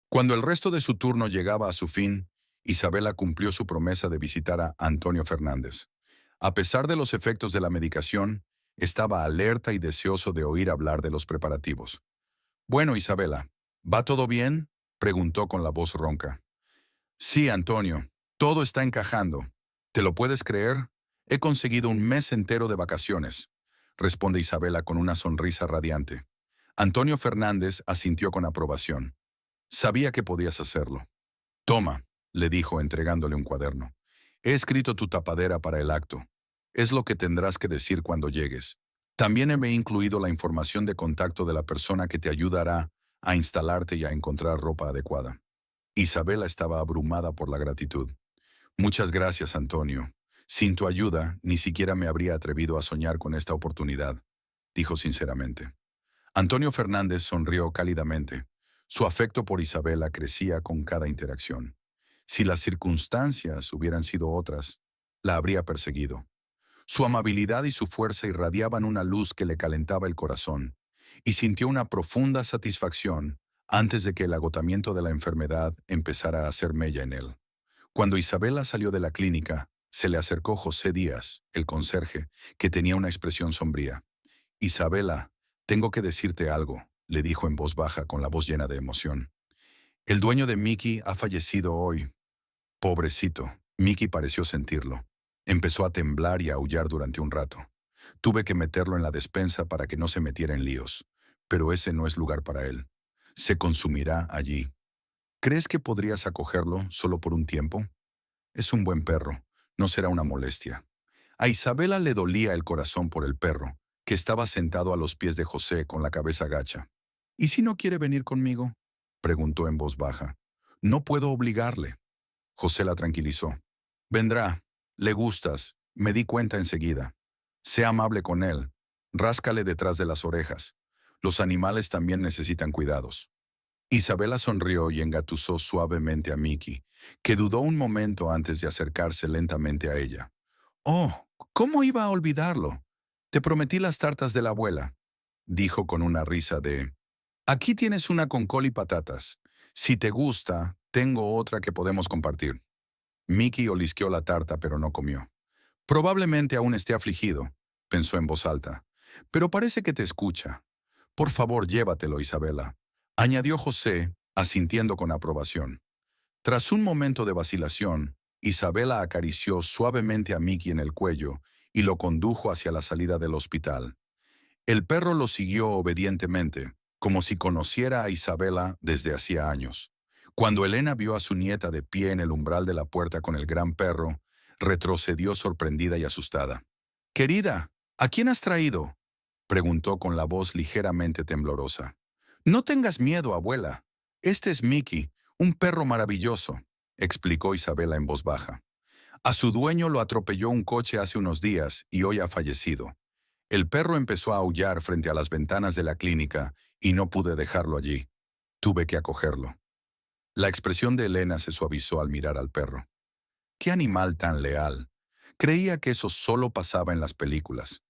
Speaker 1: Cuando el resto de su turno llegaba a su fin, Isabela cumplió su promesa de visitar a Antonio Fernández. A pesar de los efectos de la medicación, estaba alerta y deseoso de oír hablar de los preparativos. «Bueno, Isabela, ¿va todo bien?», preguntó con la voz ronca. «Sí, Antonio, todo está encajando. ¿Te lo puedes creer? He conseguido un mes entero de vacaciones», responde Isabela con una sonrisa radiante. Antonio Fernández asintió con aprobación. «Sabía que podías hacerlo». «Toma», le dijo entregándole un cuaderno. «He escrito tu tapadera para el acto. Es lo que tendrás que decir cuando llegues. También he incluido la información de contacto de la persona que te ayudará a instalarte y a encontrar ropa adecuada». Isabela estaba abrumada por la gratitud. «Muchas gracias, Antonio. Sin tu ayuda, ni siquiera me habría atrevido a soñar con esta oportunidad», dijo sinceramente. Antonio Fernández sonrió cálidamente. Su afecto por Isabela crecía con cada interacción. Si las circunstancias hubieran sido otras, la habría perseguido. Su amabilidad y su fuerza irradiaban una luz que le calentaba el corazón, y sintió una profunda satisfacción antes de que el agotamiento de la enfermedad empezara a hacer mella en él. Cuando Isabela salió de la clínica, se le acercó José Díaz, el conserje, que tenía una expresión sombría. «Isabela, tengo que decirte algo», le dijo en voz baja con la voz llena de emoción. «El dueño de Mickey ha fallecido hoy». Pobrecito, Mickey pareció sentirlo. Empezó a temblar y a aullar durante un rato. Tuve que meterlo en la despensa para que no se metiera en líos, pero ese no es lugar para él. Se consumirá allí. ¿Crees que podrías acogerlo solo por un tiempo? Es un buen perro, no será una molestia». A Isabela le dolía el corazón por el perro, que estaba sentado a los pies de José con la cabeza gacha. «¿Y si no quiere venir conmigo?», preguntó en voz baja. «No puedo obligarle». José la tranquilizó. «Vendrá. Le gustas. Me di cuenta enseguida. Sé amable con él. Ráscale detrás de las orejas. Los animales también necesitan cuidados». Isabela sonrió y engatusó suavemente a Mickey, que dudó un momento antes de acercarse lentamente a ella. «Oh, ¿cómo iba a olvidarlo? Te prometí las tartas de la abuela», dijo con una risa de: «Aquí tienes una con col y patatas. Si te gusta, tengo otra que podemos compartir». Mickey olisqueó la tarta pero no comió. «Probablemente aún esté afligido», pensó en voz alta, «pero parece que te escucha. Por favor, llévatelo, Isabela», añadió José, asintiendo con aprobación. Tras un momento de vacilación, Isabela acarició suavemente a Mickey en el cuello y lo condujo hacia la salida del hospital. El perro lo siguió obedientemente, como si conociera a Isabela desde hacía años. Cuando Elena vio a su nieta de pie en el umbral de la puerta con el gran perro, retrocedió sorprendida y asustada. «Querida, ¿a quién has traído?», preguntó con la voz ligeramente temblorosa. «No tengas miedo, abuela. Este es Mickey, un perro maravilloso», explicó Isabela en voz baja. «A su dueño lo atropelló un coche hace unos días y hoy ha fallecido. El perro empezó a aullar frente a las ventanas de la clínica y no pude dejarlo allí. Tuve que acogerlo. La expresión de Elena se suavizó al mirar al perro. ¡Qué animal tan leal! Creía que eso solo pasaba en las películas.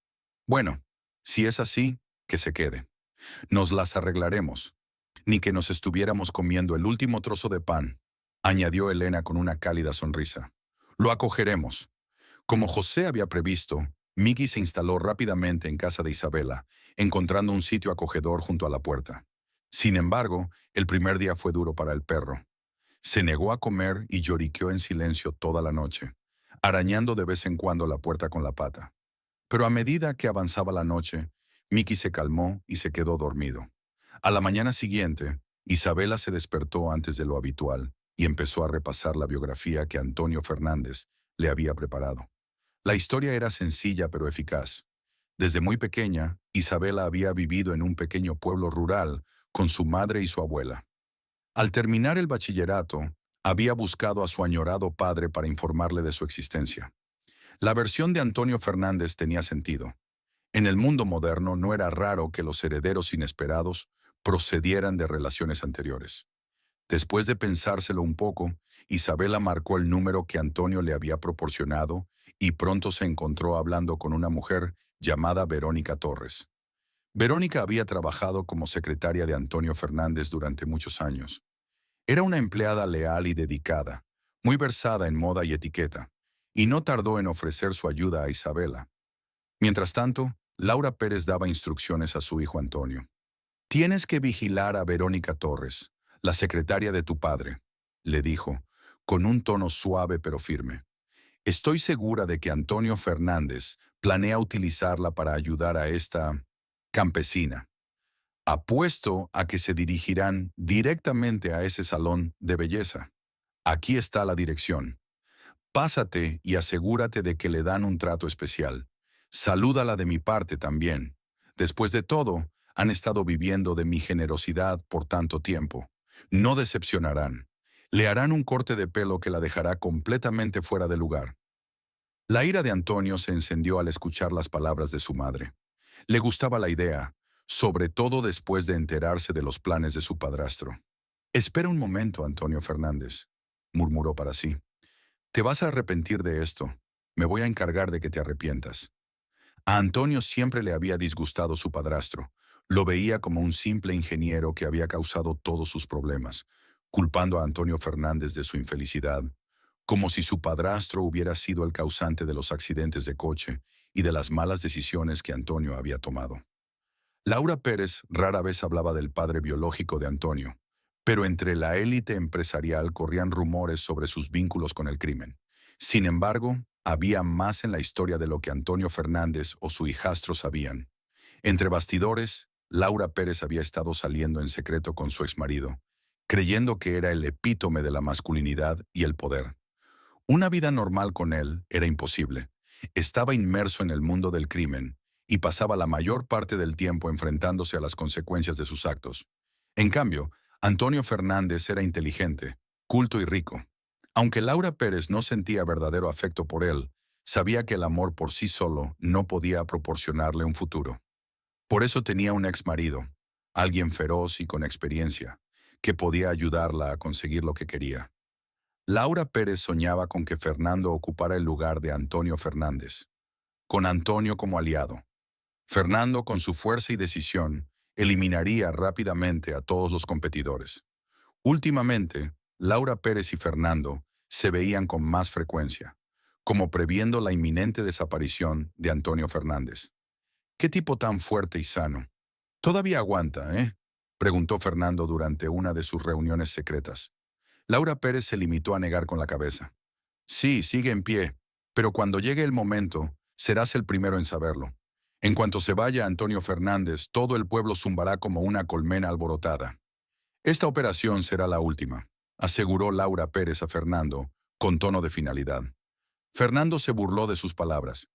Speaker 1: Bueno, si es así, que se quede. Nos las arreglaremos. Ni que nos estuviéramos comiendo el último trozo de pan, añadió Elena con una cálida sonrisa. Lo acogeremos. Como José había previsto, Miki se instaló rápidamente en casa de Isabela, encontrando un sitio acogedor junto a la puerta. Sin embargo, el primer día fue duro para el perro. Se negó a comer y lloriqueó en silencio toda la noche, arañando de vez en cuando la puerta con la pata. Pero a medida que avanzaba la noche, Miki se calmó y se quedó dormido. A la mañana siguiente, Isabela se despertó antes de lo habitual y empezó a repasar la biografía que Antonio Fernández le había preparado. La historia era sencilla pero eficaz. Desde muy pequeña, Isabela había vivido en un pequeño pueblo rural con su madre y su abuela. Al terminar el bachillerato, había buscado a su añorado padre para informarle de su existencia. La versión de Antonio Fernández tenía sentido. En el mundo moderno no era raro que los herederos inesperados procedieran de relaciones anteriores. Después de pensárselo un poco, Isabela marcó el número que Antonio le había proporcionado y pronto se encontró hablando con una mujer llamada Verónica Torres. Verónica había trabajado como secretaria de Antonio Fernández durante muchos años. Era una empleada leal y dedicada, muy versada en moda y etiqueta, y no tardó en ofrecer su ayuda a Isabela. Mientras tanto, Laura Pérez daba instrucciones a su hijo Antonio. «Tienes que vigilar a Verónica Torres, la secretaria de tu padre», le dijo, con un tono suave pero firme. «Estoy segura de que Antonio Fernández planea utilizarla para ayudar a esta campesina. Apuesto a que se dirigirán directamente a ese salón de belleza. Aquí está la dirección. Pásate y asegúrate de que le dan un trato especial. Salúdala de mi parte también. Después de todo, han estado viviendo de mi generosidad por tanto tiempo. No decepcionarán. Le harán un corte de pelo que la dejará completamente fuera de lugar». La ira de Antonio se encendió al escuchar las palabras de su madre. Le gustaba la idea, sobre todo después de enterarse de los planes de su padrastro. «Espera un momento, Antonio Fernández», murmuró para sí. «Te vas a arrepentir de esto. Me voy a encargar de que te arrepientas». A Antonio siempre le había disgustado su padrastro. Lo veía como un simple ingeniero que había causado todos sus problemas, culpando a Antonio Fernández de su infelicidad, como si su padrastro hubiera sido el causante de los accidentes de coche y de las malas decisiones que Antonio había tomado. Laura Pérez rara vez hablaba del padre biológico de Antonio, pero entre la élite empresarial corrían rumores sobre sus vínculos con el crimen. Sin embargo, había más en la historia de lo que Antonio Fernández o su hijastro sabían. Entre bastidores, Laura Pérez había estado saliendo en secreto con su exmarido, creyendo que era el epítome de la masculinidad y el poder. Una vida normal con él era imposible. Estaba inmerso en el mundo del crimen y pasaba la mayor parte del tiempo enfrentándose a las consecuencias de sus actos. En cambio, Antonio Fernández era inteligente, culto y rico. Aunque Laura Pérez no sentía verdadero afecto por él, sabía que el amor por sí solo no podía proporcionarle un futuro. Por eso tenía un exmarido, alguien feroz y con experiencia, que podía ayudarla a conseguir lo que quería. Laura Pérez soñaba con que Fernando ocupara el lugar de Antonio Fernández, con Antonio como aliado. Fernando, con su fuerza y decisión, eliminaría rápidamente a todos los competidores. Últimamente, Laura Pérez y Fernando se veían con más frecuencia, como previendo la inminente desaparición de Antonio Fernández. «¿Qué tipo tan fuerte y sano? Todavía aguanta, ¿eh?», preguntó Fernando durante una de sus reuniones secretas. Laura Pérez se limitó a negar con la cabeza. «Sí, sigue en pie, pero cuando llegue el momento, serás el primero en saberlo. En cuanto se vaya Antonio Fernández, todo el pueblo zumbará como una colmena alborotada. Esta operación será la última», aseguró Laura Pérez a Fernando, con tono de finalidad. Fernando se burló de sus palabras.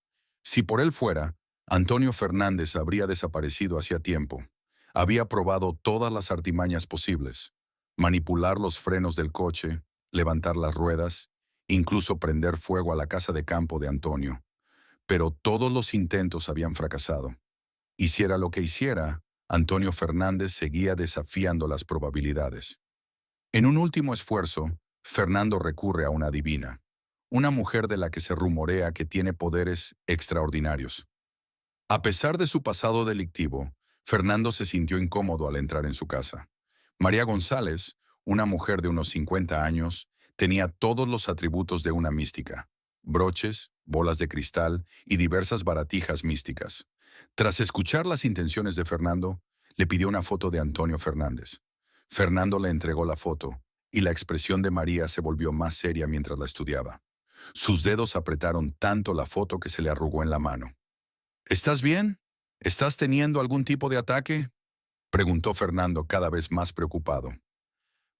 Speaker 1: Si por él fuera, Antonio Fernández habría desaparecido hacía tiempo. Había probado todas las artimañas posibles: manipular los frenos del coche, levantar las ruedas, incluso prender fuego a la casa de campo de Antonio. pero todos los intentos habían fracasado. Hiciera lo que hiciera, Antonio Fernández seguía desafiando las probabilidades. En un último esfuerzo, Fernando recurre a una adivina, una mujer de la que se rumorea que tiene poderes extraordinarios. A pesar de su pasado delictivo, Fernando se sintió incómodo al entrar en su casa. María González, una mujer de unos 50 años, tenía todos los atributos de una mística: broches, bolas de cristal y diversas baratijas místicas. Tras escuchar las intenciones de Fernando, le pidió una foto de Antonio Fernández. Fernando le entregó la foto, y la expresión de María se volvió más seria mientras la estudiaba. Sus dedos apretaron tanto la foto que se le arrugó en la mano. ¿Estás bien? ¿Estás teniendo algún tipo de ataque?, preguntó Fernando cada vez más preocupado.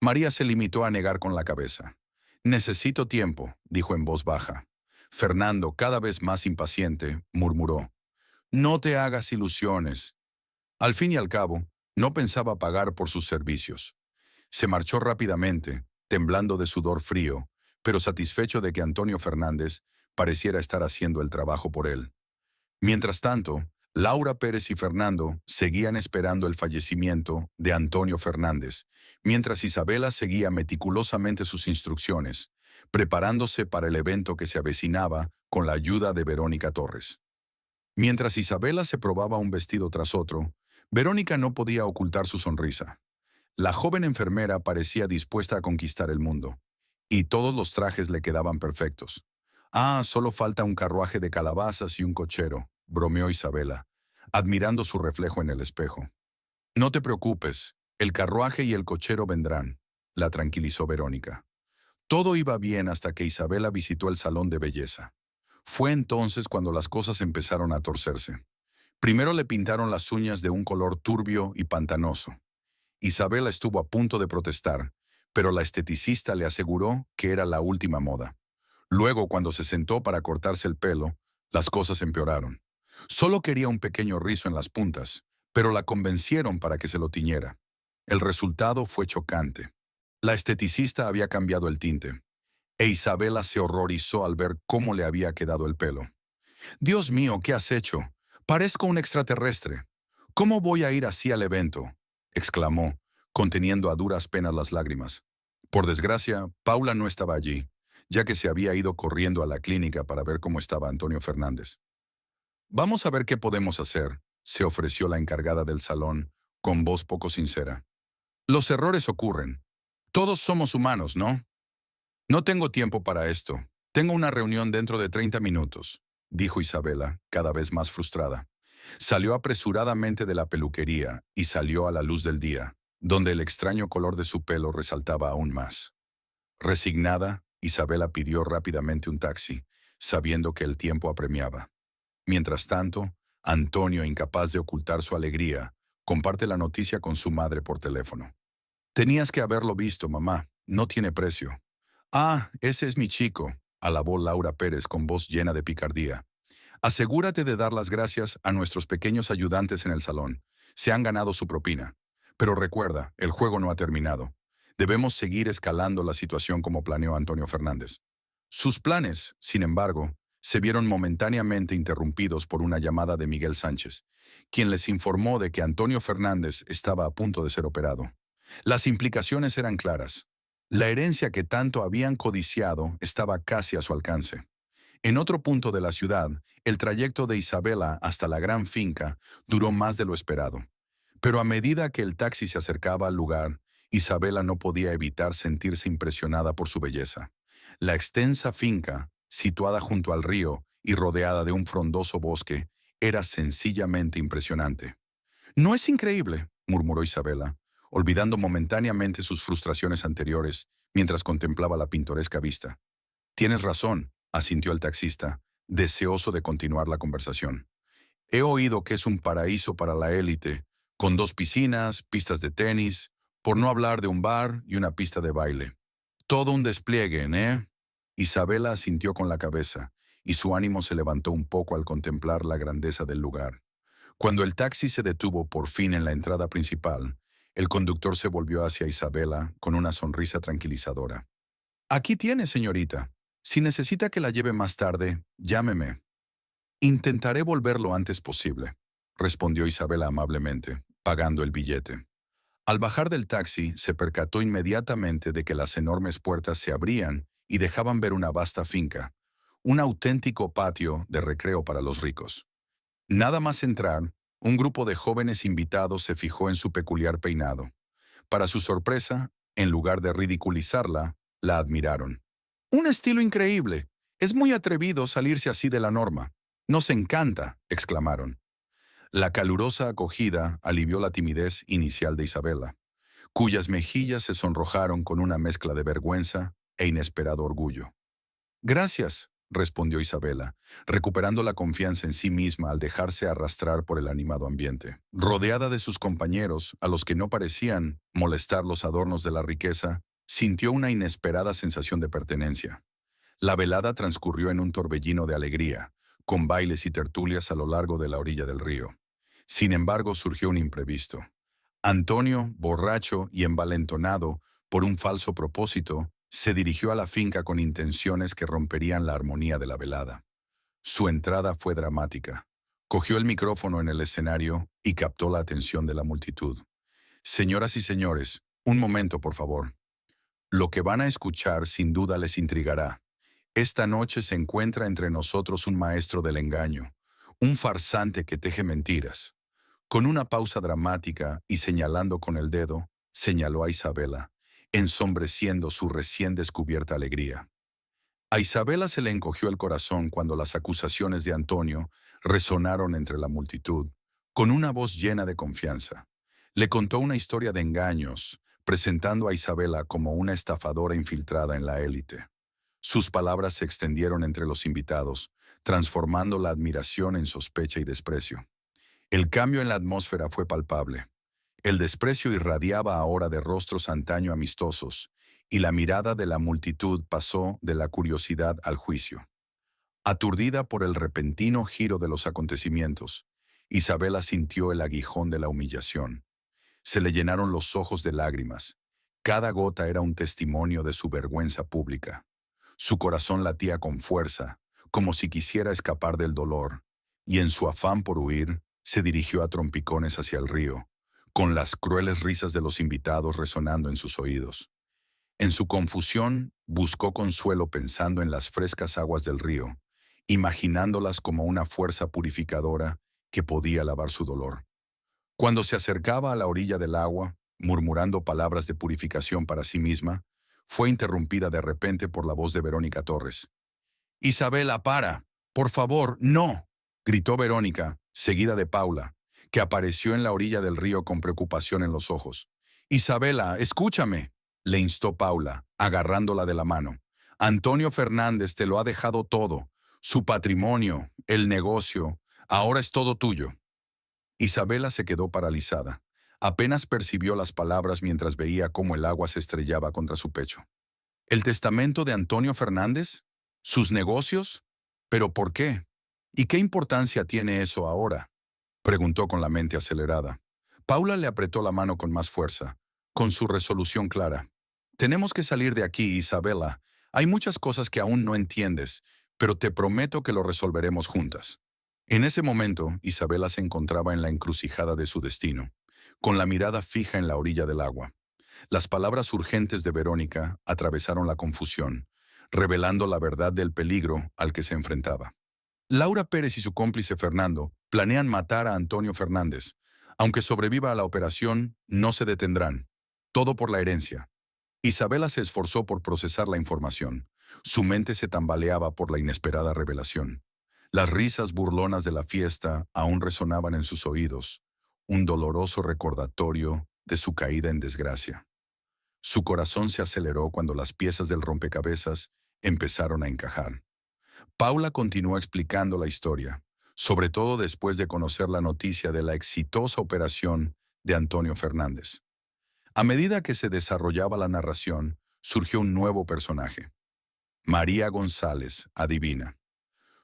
Speaker 1: María se limitó a negar con la cabeza. Necesito tiempo, dijo en voz baja. Fernando, cada vez más impaciente, murmuró: no te hagas ilusiones. Al fin y al cabo, no pensaba pagar por sus servicios. Se marchó rápidamente, temblando de sudor frío, pero satisfecho de que Antonio Fernández pareciera estar haciendo el trabajo por él. Mientras tanto, Laura Pérez y Fernando seguían esperando el fallecimiento de Antonio Fernández, mientras Isabela seguía meticulosamente sus instrucciones, preparándose para el evento que se avecinaba con la ayuda de Verónica Torres. Mientras Isabela se probaba un vestido tras otro, Verónica no podía ocultar su sonrisa. La joven enfermera parecía dispuesta a conquistar el mundo, y todos los trajes le quedaban perfectos. Ah, solo falta un carruaje de calabazas y un cochero, bromeó Isabela, admirando su reflejo en el espejo. No te preocupes, el carruaje y el cochero vendrán, la tranquilizó Verónica. Todo iba bien hasta que Isabela visitó el salón de belleza. Fue entonces cuando las cosas empezaron a torcerse. Primero le pintaron las uñas de un color turbio y pantanoso. Isabela estuvo a punto de protestar, pero la esteticista le aseguró que era la última moda. Luego, cuando se sentó para cortarse el pelo, las cosas empeoraron. Solo quería un pequeño rizo en las puntas, pero la convencieron para que se lo tiñera. El resultado fue chocante. La esteticista había cambiado el tinte, e Isabela se horrorizó al ver cómo le había quedado el pelo. «Dios mío, ¿qué has hecho? Parezco un extraterrestre. ¿Cómo voy a ir así al evento?», exclamó, conteniendo a duras penas las lágrimas. Por desgracia, Paula no estaba allí, ya que se había ido corriendo a la clínica para ver cómo estaba Antonio Fernández. «Vamos a ver qué podemos hacer», se ofreció la encargada del salón, con voz poco sincera. «Los errores ocurren. Todos somos humanos, ¿no?». «No tengo tiempo para esto. Tengo una reunión dentro de 30 minutos», dijo Isabela, cada vez más frustrada. Salió apresuradamente de la peluquería y salió a la luz del día, donde el extraño color de su pelo resaltaba aún más. Resignada, Isabela pidió rápidamente un taxi, sabiendo que el tiempo apremiaba. Mientras tanto, Antonio, incapaz de ocultar su alegría, comparte la noticia con su madre por teléfono. «Tenías que haberlo visto, mamá. No tiene precio». «Ah, ese es mi chico», alabó Laura Pérez con voz llena de picardía. «Asegúrate de dar las gracias a nuestros pequeños ayudantes en el salón. Se han ganado su propina. Pero recuerda, el juego no ha terminado. Debemos seguir escalando la situación como planeó Antonio Fernández». Sus planes, sin embargo, se vieron momentáneamente interrumpidos por una llamada de Miguel Sánchez, quien les informó de que Antonio Fernández estaba a punto de ser operado. Las implicaciones eran claras. La herencia que tanto habían codiciado estaba casi a su alcance. En otro punto de la ciudad, el trayecto de Isabela hasta la gran finca duró más de lo esperado. Pero a medida que el taxi se acercaba al lugar, Isabela no podía evitar sentirse impresionada por su belleza. La extensa finca, situada junto al río y rodeada de un frondoso bosque, era sencillamente impresionante. «¿No es increíble?», murmuró Isabela, olvidando momentáneamente sus frustraciones anteriores mientras contemplaba la pintoresca vista. «Tienes razón», asintió el taxista, deseoso de continuar la conversación. «He oído que es un paraíso para la élite, con 2 piscinas, pistas de tenis, por no hablar de un bar y una pista de baile. Todo un despliegue, ¿eh?». Isabela asintió con la cabeza, y su ánimo se levantó un poco al contemplar la grandeza del lugar. Cuando el taxi se detuvo por fin en la entrada principal, el conductor se volvió hacia Isabela con una sonrisa tranquilizadora. «Aquí tiene, señorita. Si necesita que la lleve más tarde, llámeme». Intentaré volver lo antes posible, respondió Isabela amablemente, pagando el billete. Al bajar del taxi, se percató inmediatamente de que las enormes puertas se abrían y dejaban ver una vasta finca, un auténtico patio de recreo para los ricos. Nada más entrar, un grupo de jóvenes invitados se fijó en su peculiar peinado. Para su sorpresa, en lugar de ridiculizarla, la admiraron. «Un estilo increíble. Es muy atrevido salirse así de la norma. Nos encanta», exclamaron. La calurosa acogida alivió la timidez inicial de Isabela, cuyas mejillas se sonrojaron con una mezcla de vergüenza e inesperado orgullo. «Gracias», respondió Isabela, recuperando la confianza en sí misma al dejarse arrastrar por el animado ambiente. Rodeada de sus compañeros, a los que no parecían molestar los adornos de la riqueza, sintió una inesperada sensación de pertenencia. La velada transcurrió en un torbellino de alegría, con bailes y tertulias a lo largo de la orilla del río. Sin embargo, surgió un imprevisto. Antonio, borracho y envalentonado por un falso propósito, se dirigió a la finca con intenciones que romperían la armonía de la velada. Su entrada fue dramática. Cogió el micrófono en el escenario y captó la atención de la multitud. «Señoras y señores, un momento, por favor. Lo que van a escuchar sin duda les intrigará. Esta noche se encuentra entre nosotros un maestro del engaño, un farsante que teje mentiras». Con una pausa dramática y señalando con el dedo, señaló a Isabela, ensombreciendo su recién descubierta alegría. A Isabela se le encogió el corazón cuando las acusaciones de Antonio resonaron entre la multitud, con una voz llena de confianza. Le contó una historia de engaños, presentando a Isabela como una estafadora infiltrada en la élite. Sus palabras se extendieron entre los invitados, transformando la admiración en sospecha y desprecio. El cambio en la atmósfera fue palpable. El desprecio irradiaba ahora de rostros antaño amistosos, y la mirada de la multitud pasó de la curiosidad al juicio. Aturdida por el repentino giro de los acontecimientos, Isabela sintió el aguijón de la humillación. Se le llenaron los ojos de lágrimas. Cada gota era un testimonio de su vergüenza pública. Su corazón latía con fuerza, como si quisiera escapar del dolor, y en su afán por huir, se dirigió a trompicones hacia el río, con las crueles risas de los invitados resonando en sus oídos. En su confusión, buscó consuelo pensando en las frescas aguas del río, imaginándolas como una fuerza purificadora que podía lavar su dolor. Cuando se acercaba a la orilla del agua, murmurando palabras de purificación para sí misma, fue interrumpida de repente por la voz de Verónica Torres. «Isabela, para. Por favor, no», gritó Verónica, seguida de Paula, que apareció en la orilla del río con preocupación en los ojos. «Isabela, escúchame», le instó Paula, agarrándola de la mano. «Antonio Fernández te lo ha dejado todo, su patrimonio, el negocio, ahora es todo tuyo». Isabela se quedó paralizada. Apenas percibió las palabras mientras veía cómo el agua se estrellaba contra su pecho. ¿El testamento de Antonio Fernández? ¿Sus negocios? ¿Pero por qué? ¿Y qué importancia tiene eso ahora?, preguntó con la mente acelerada. Paula le apretó la mano con más fuerza, con su resolución clara. «Tenemos que salir de aquí, Isabela. Hay muchas cosas que aún no entiendes, pero te prometo que lo resolveremos juntas». En ese momento, Isabela se encontraba en la encrucijada de su destino, con la mirada fija en la orilla del agua. Las palabras urgentes de Verónica atravesaron la confusión, revelando la verdad del peligro al que se enfrentaba. Laura Pérez y su cómplice Fernando planean matar a Antonio Fernández. Aunque sobreviva a la operación, no se detendrán. Todo por la herencia. Isabela se esforzó por procesar la información. Su mente se tambaleaba por la inesperada revelación. Las risas burlonas de la fiesta aún resonaban en sus oídos, un doloroso recordatorio de su caída en desgracia. Su corazón se aceleró cuando las piezas del rompecabezas empezaron a encajar. Paula continuó explicando la historia, sobre todo después de conocer la noticia de la exitosa operación de Antonio Fernández. A medida que se desarrollaba la narración, surgió un nuevo personaje. María González, adivina.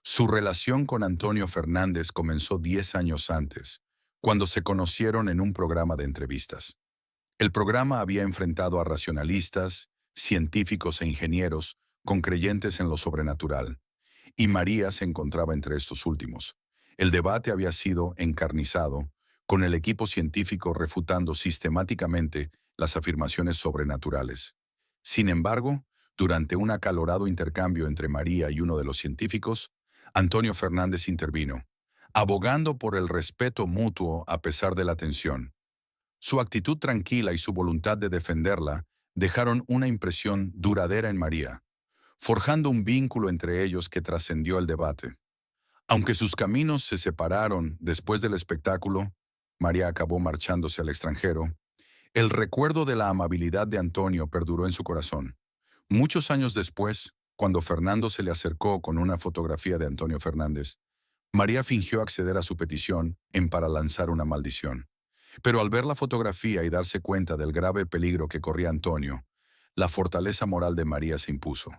Speaker 1: Su relación con Antonio Fernández comenzó 10 años antes, cuando se conocieron en un programa de entrevistas. El programa había enfrentado a racionalistas, científicos e ingenieros con creyentes en lo sobrenatural, y María se encontraba entre estos últimos. El debate había sido encarnizado, con el equipo científico refutando sistemáticamente las afirmaciones sobrenaturales. Sin embargo, durante un acalorado intercambio entre María y uno de los científicos, Antonio Fernández intervino, abogando por el respeto mutuo a pesar de la tensión. Su actitud tranquila y su voluntad de defenderla dejaron una impresión duradera en María, forjando un vínculo entre ellos que trascendió el debate. Aunque sus caminos se separaron después del espectáculo, María acabó marchándose al extranjero. El recuerdo de la amabilidad de Antonio perduró en su corazón. Muchos años después, cuando Fernando se le acercó con una fotografía de Antonio Fernández, María fingió acceder a su petición para lanzar una maldición. Pero al ver la fotografía y darse cuenta del grave peligro que corría Antonio, la fortaleza moral de María se impuso.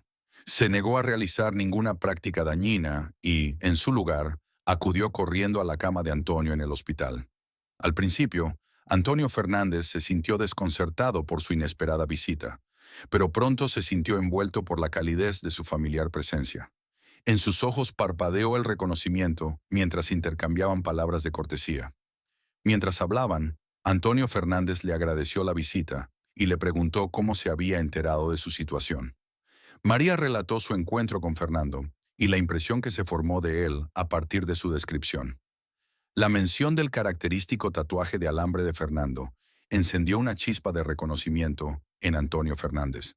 Speaker 1: Se negó a realizar ninguna práctica dañina y, en su lugar, acudió corriendo a la cama de Antonio en el hospital. Al principio, Antonio Fernández se sintió desconcertado por su inesperada visita, pero pronto se sintió envuelto por la calidez de su familiar presencia. En sus ojos parpadeó el reconocimiento mientras intercambiaban palabras de cortesía. Mientras hablaban, Antonio Fernández le agradeció la visita y le preguntó cómo se había enterado de su situación. María relató su encuentro con Fernando y la impresión que se formó de él a partir de su descripción. La mención del característico tatuaje de alambre de Fernando encendió una chispa de reconocimiento en Antonio Fernández.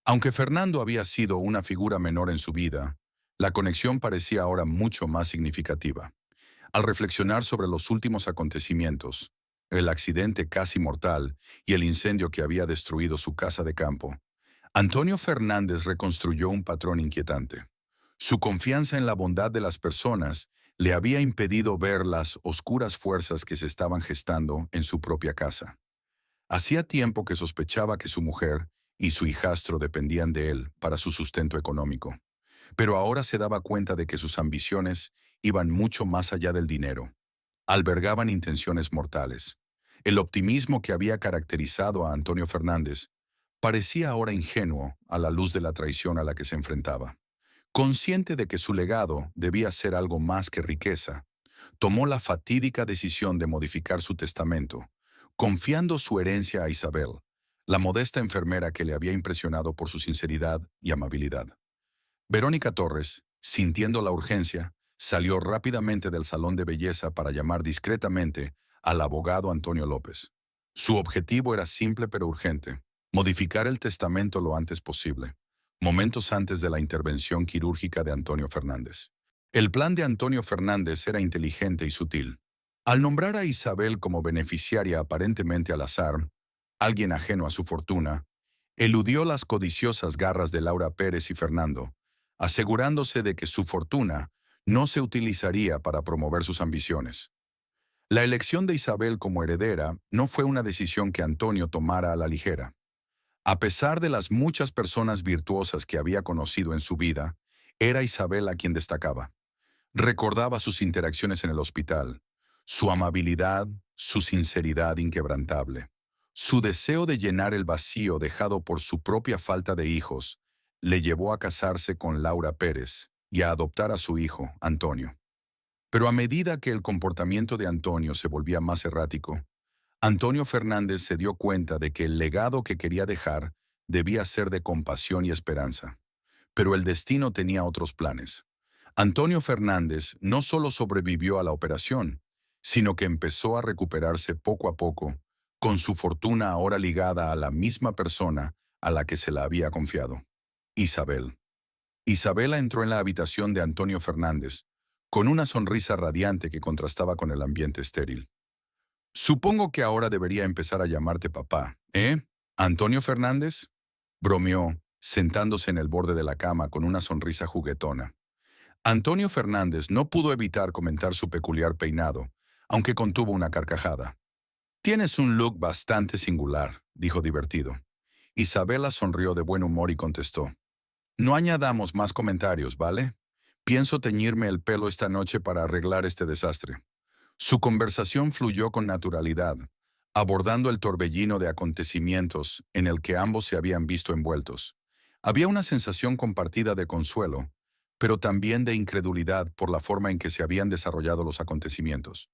Speaker 1: Aunque Fernando había sido una figura menor en su vida, la conexión parecía ahora mucho más significativa. Al reflexionar sobre los últimos acontecimientos, el accidente casi mortal y el incendio que había destruido su casa de campo, Antonio Fernández reconstruyó un patrón inquietante. Su confianza en la bondad de las personas le había impedido ver las oscuras fuerzas que se estaban gestando en su propia casa. Hacía tiempo que sospechaba que su mujer y su hijastro dependían de él para su sustento económico, pero ahora se daba cuenta de que sus ambiciones iban mucho más allá del dinero. Albergaban intenciones mortales. El optimismo que había caracterizado a Antonio Fernández parecía ahora ingenuo a la luz de la traición a la que se enfrentaba. Consciente de que su legado debía ser algo más que riqueza, tomó la fatídica decisión de modificar su testamento, confiando su herencia a Isabel, la modesta enfermera que le había impresionado por su sinceridad y amabilidad. Verónica Torres, sintiendo la urgencia, salió rápidamente del salón de belleza para llamar discretamente al abogado Antonio López. Su objetivo era simple pero urgente: modificar el testamento lo antes posible, momentos antes de la intervención quirúrgica de Antonio Fernández. El plan de Antonio Fernández era inteligente y sutil. Al nombrar a Isabel como beneficiaria aparentemente al azar, alguien ajeno a su fortuna, eludió las codiciosas garras de Laura Pérez y Fernando, asegurándose de que su fortuna no se utilizaría para promover sus ambiciones. La elección de Isabel como heredera no fue una decisión que Antonio tomara a la ligera. A pesar de las muchas personas virtuosas que había conocido en su vida, era Isabel a quien destacaba. Recordaba sus interacciones en el hospital, su amabilidad, su sinceridad inquebrantable. Su deseo de llenar el vacío dejado por su propia falta de hijos le llevó a casarse con Laura Pérez y a adoptar a su hijo, Antonio. Pero a medida que el comportamiento de Antonio se volvía más errático, Antonio Fernández se dio cuenta de que el legado que quería dejar debía ser de compasión y esperanza. Pero el destino tenía otros planes. Antonio Fernández no solo sobrevivió a la operación, sino que empezó a recuperarse poco a poco, con su fortuna ahora ligada a la misma persona a la que se la había confiado: Isabel. Isabela entró en la habitación de Antonio Fernández, con una sonrisa radiante que contrastaba con el ambiente estéril. «Supongo que ahora debería empezar a llamarte papá, ¿eh? ¿Antonio Fernández?», bromeó, sentándose en el borde de la cama con una sonrisa juguetona. Antonio Fernández no pudo evitar comentar su peculiar peinado, aunque contuvo una carcajada. «Tienes un look bastante singular», dijo divertido. Isabela sonrió de buen humor y contestó: «No añadamos más comentarios, ¿vale? Pienso teñirme el pelo esta noche para arreglar este desastre». Su conversación fluyó con naturalidad, abordando el torbellino de acontecimientos en el que ambos se habían visto envueltos. Había una sensación compartida de consuelo, pero también de incredulidad por la forma en que se habían desarrollado los acontecimientos.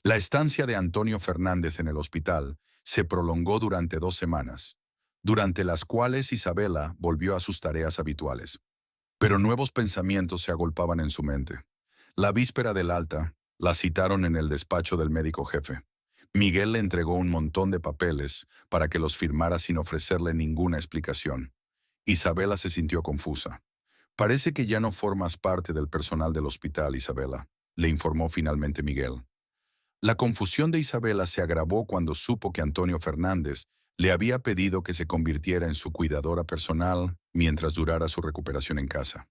Speaker 1: La estancia de Antonio Fernández en el hospital se prolongó durante 2 semanas, durante las cuales Isabela volvió a sus tareas habituales. Pero nuevos pensamientos se agolpaban en su mente. La víspera del alta, la citaron en el despacho del médico jefe. Miguel le entregó un montón de papeles para que los firmara sin ofrecerle ninguna explicación. Isabela se sintió confusa. Parece que ya no formas parte del personal del hospital, Isabela, le informó finalmente Miguel. La confusión de Isabela se agravó cuando supo que Antonio Fernández le había pedido que se convirtiera en su cuidadora personal mientras durara su recuperación en casa.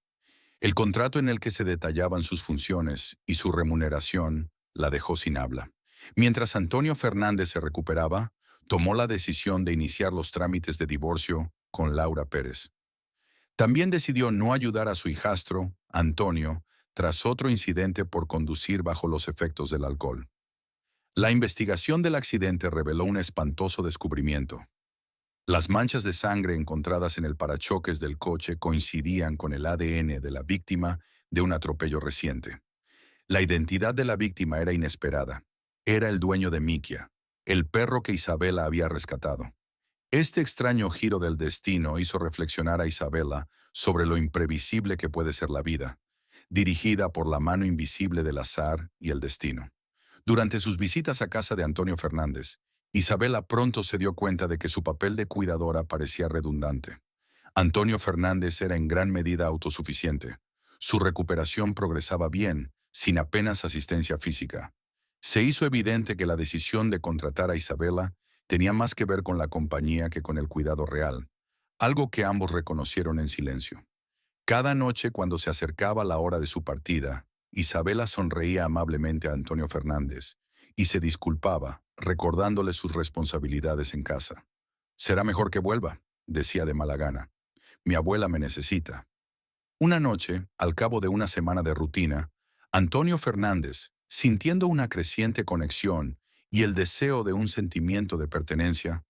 Speaker 1: El contrato en el que se detallaban sus funciones y su remuneración la dejó sin habla. Mientras Antonio Fernández se recuperaba, tomó la decisión de iniciar los trámites de divorcio con Laura Pérez. También decidió no ayudar a su hijastro, Antonio, tras otro incidente por conducir bajo los efectos del alcohol. La investigación del accidente reveló un espantoso descubrimiento. Las manchas de sangre encontradas en el parachoques del coche coincidían con el ADN de la víctima de un atropello reciente. La identidad de la víctima era inesperada. Era el dueño de Mikia, el perro que Isabela había rescatado. Este extraño giro del destino hizo reflexionar a Isabela sobre lo imprevisible que puede ser la vida, dirigida por la mano invisible del azar y el destino. Durante sus visitas a casa de Antonio Fernández, Isabela pronto se dio cuenta de que su papel de cuidadora parecía redundante. Antonio Fernández era en gran medida autosuficiente. Su recuperación progresaba bien, sin apenas asistencia física. Se hizo evidente que la decisión de contratar a Isabela tenía más que ver con la compañía que con el cuidado real, algo que ambos reconocieron en silencio. Cada noche, cuando se acercaba la hora de su partida, Isabela sonreía amablemente a Antonio Fernández y se disculpaba, recordándole sus responsabilidades en casa. «Será mejor que vuelva», decía de mala gana. «Mi abuela me necesita». Una noche, al cabo de una semana de rutina, Antonio Fernández, sintiendo una creciente conexión y el deseo de un sentimiento de pertenencia,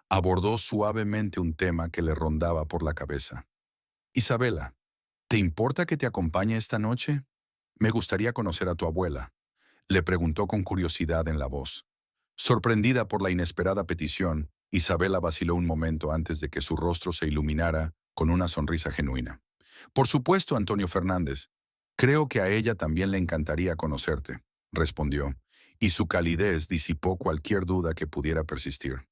Speaker 1: abordó suavemente un tema que le rondaba por la cabeza. «Isabela, ¿te importa que te acompañe esta noche? Me gustaría conocer a tu abuela», le preguntó con curiosidad en la voz. Sorprendida por la inesperada petición, Isabela vaciló un momento antes de que su rostro se iluminara con una sonrisa genuina. «Por supuesto, Antonio Fernández. Creo que a ella también le encantaría conocerte», respondió, y su calidez disipó cualquier duda que pudiera persistir.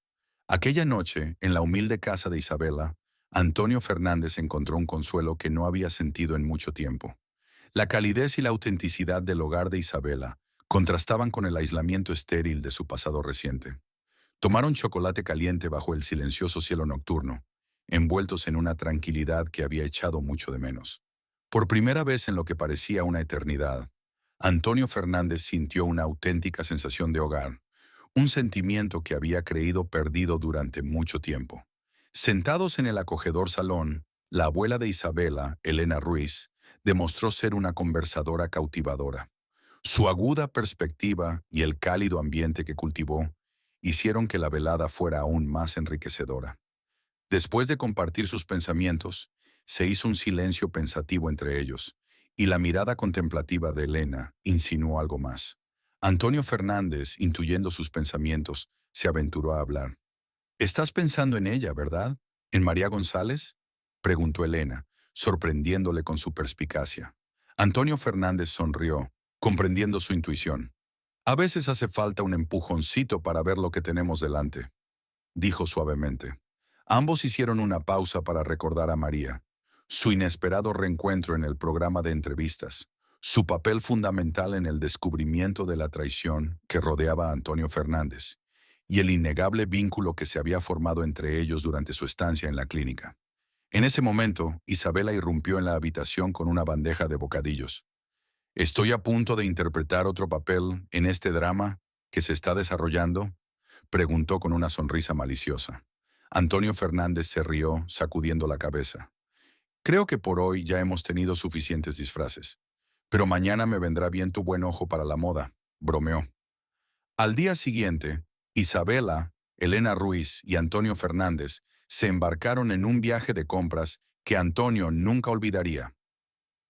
Speaker 1: Aquella noche, en la humilde casa de Isabela, Antonio Fernández encontró un consuelo que no había sentido en mucho tiempo. La calidez y la autenticidad del hogar de Isabela contrastaban con el aislamiento estéril de su pasado reciente. Tomaron chocolate caliente bajo el silencioso cielo nocturno, envueltos en una tranquilidad que había echado mucho de menos. Por primera vez en lo que parecía una eternidad, Antonio Fernández sintió una auténtica sensación de hogar, un sentimiento que había creído perdido durante mucho tiempo. Sentados en el acogedor salón, la abuela de Isabela, Elena Ruiz, demostró ser una conversadora cautivadora. Su aguda perspectiva y el cálido ambiente que cultivó hicieron que la velada fuera aún más enriquecedora. Después de compartir sus pensamientos, se hizo un silencio pensativo entre ellos, y la mirada contemplativa de Elena insinuó algo más. Antonio Fernández, intuyendo sus pensamientos, se aventuró a hablar. «Estás pensando en ella, ¿verdad? ¿En María González?», preguntó Elena, sorprendiéndole con su perspicacia. Antonio Fernández sonrió, comprendiendo su intuición. «A veces hace falta un empujoncito para ver lo que tenemos delante», dijo suavemente. Ambos hicieron una pausa para recordar a María, su inesperado reencuentro en el programa de entrevistas, su papel fundamental en el descubrimiento de la traición que rodeaba a Antonio Fernández, y el innegable vínculo que se había formado entre ellos durante su estancia en la clínica. En ese momento, Isabela irrumpió en la habitación con una bandeja de bocadillos. «¿Estoy a punto de interpretar otro papel en este drama que se está desarrollando?», preguntó con una sonrisa maliciosa. Antonio Fernández se rió, sacudiendo la cabeza. «Creo que por hoy ya hemos tenido suficientes disfraces. Pero mañana me vendrá bien tu buen ojo para la moda», bromeó. Al día siguiente, Isabela, Elena Ruiz y Antonio Fernández se embarcaron en un viaje de compras que Antonio nunca olvidaría.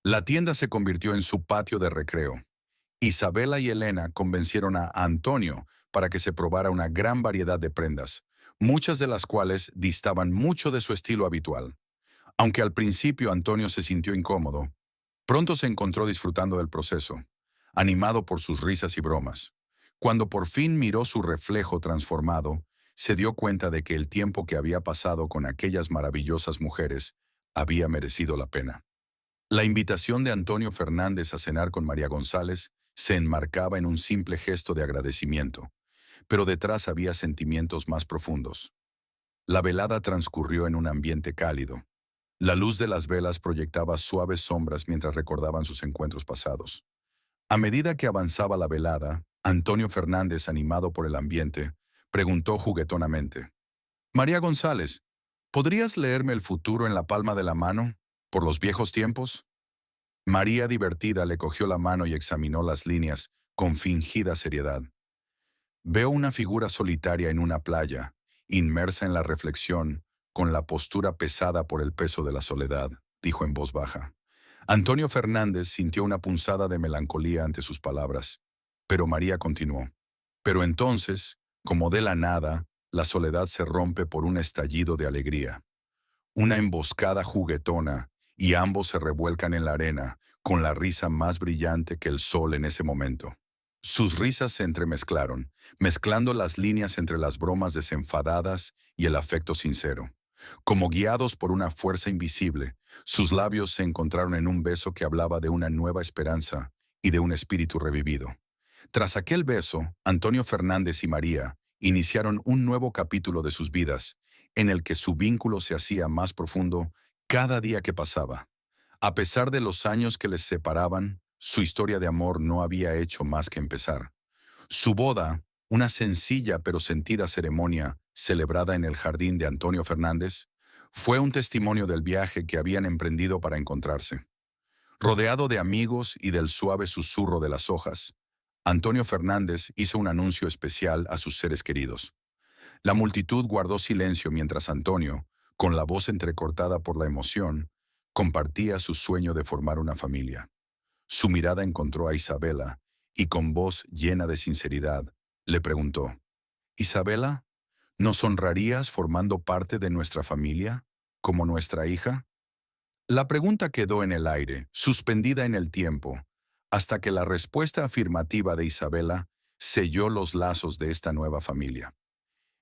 Speaker 1: La tienda se convirtió en su patio de recreo. Isabela y Elena convencieron a Antonio para que se probara una gran variedad de prendas, muchas de las cuales distaban mucho de su estilo habitual. Aunque al principio Antonio se sintió incómodo, pronto se encontró disfrutando del proceso, animado por sus risas y bromas. Cuando por fin miró su reflejo transformado, se dio cuenta de que el tiempo que había pasado con aquellas maravillosas mujeres había merecido la pena. La invitación de Antonio Fernández a cenar con María González se enmarcaba en un simple gesto de agradecimiento, pero detrás había sentimientos más profundos. La velada transcurrió en un ambiente cálido. La luz de las velas proyectaba suaves sombras mientras recordaban sus encuentros pasados. A medida que avanzaba la velada, Antonio Fernández, animado por el ambiente, preguntó juguetonamente: María González, ¿podrías leerme el futuro en la palma de la mano, por los viejos tiempos? María, divertida, le cogió la mano y examinó las líneas con fingida seriedad. Veo una figura solitaria en una playa, inmersa en la reflexión, con la postura pesada por el peso de la soledad, dijo en voz baja. Antonio Fernández sintió una punzada de melancolía ante sus palabras, pero María continuó. Pero entonces, como de la nada, la soledad se rompe por un estallido de alegría. Una emboscada juguetona, y ambos se revuelcan en la arena, con la risa más brillante que el sol en ese momento. Sus risas se entremezclaron, mezclando las líneas entre las bromas desenfadadas y el afecto sincero. Como guiados por una fuerza invisible, sus labios se encontraron en un beso que hablaba de una nueva esperanza y de un espíritu revivido. Tras aquel beso, Antonio Fernández y María iniciaron un nuevo capítulo de sus vidas, en el que su vínculo se hacía más profundo cada día que pasaba. A pesar de los años que les separaban, su historia de amor no había hecho más que empezar. Su boda, una sencilla pero sentida ceremonia celebrada en el jardín de Antonio Fernández, fue un testimonio del viaje que habían emprendido para encontrarse. Rodeado de amigos y del suave susurro de las hojas, Antonio Fernández hizo un anuncio especial a sus seres queridos. La multitud guardó silencio mientras Antonio, con la voz entrecortada por la emoción, compartía su sueño de formar una familia. Su mirada encontró a Isabela y con voz llena de sinceridad le preguntó: «Isabela, ¿nos honrarías formando parte de nuestra familia, como nuestra hija?» La pregunta quedó en el aire, suspendida en el tiempo, hasta que la respuesta afirmativa de Isabela selló los lazos de esta nueva familia.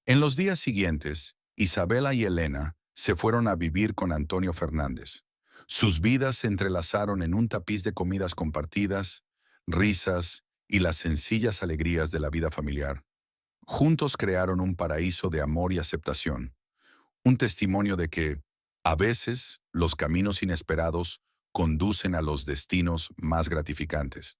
Speaker 1: En los días siguientes, Isabela y Elena se fueron a vivir con Antonio Fernández. Sus vidas se entrelazaron en un tapiz de comidas compartidas, risas y las sencillas alegrías de la vida familiar. Juntos crearon un paraíso de amor y aceptación, un testimonio de que, a veces, los caminos inesperados conducen a los destinos más gratificantes.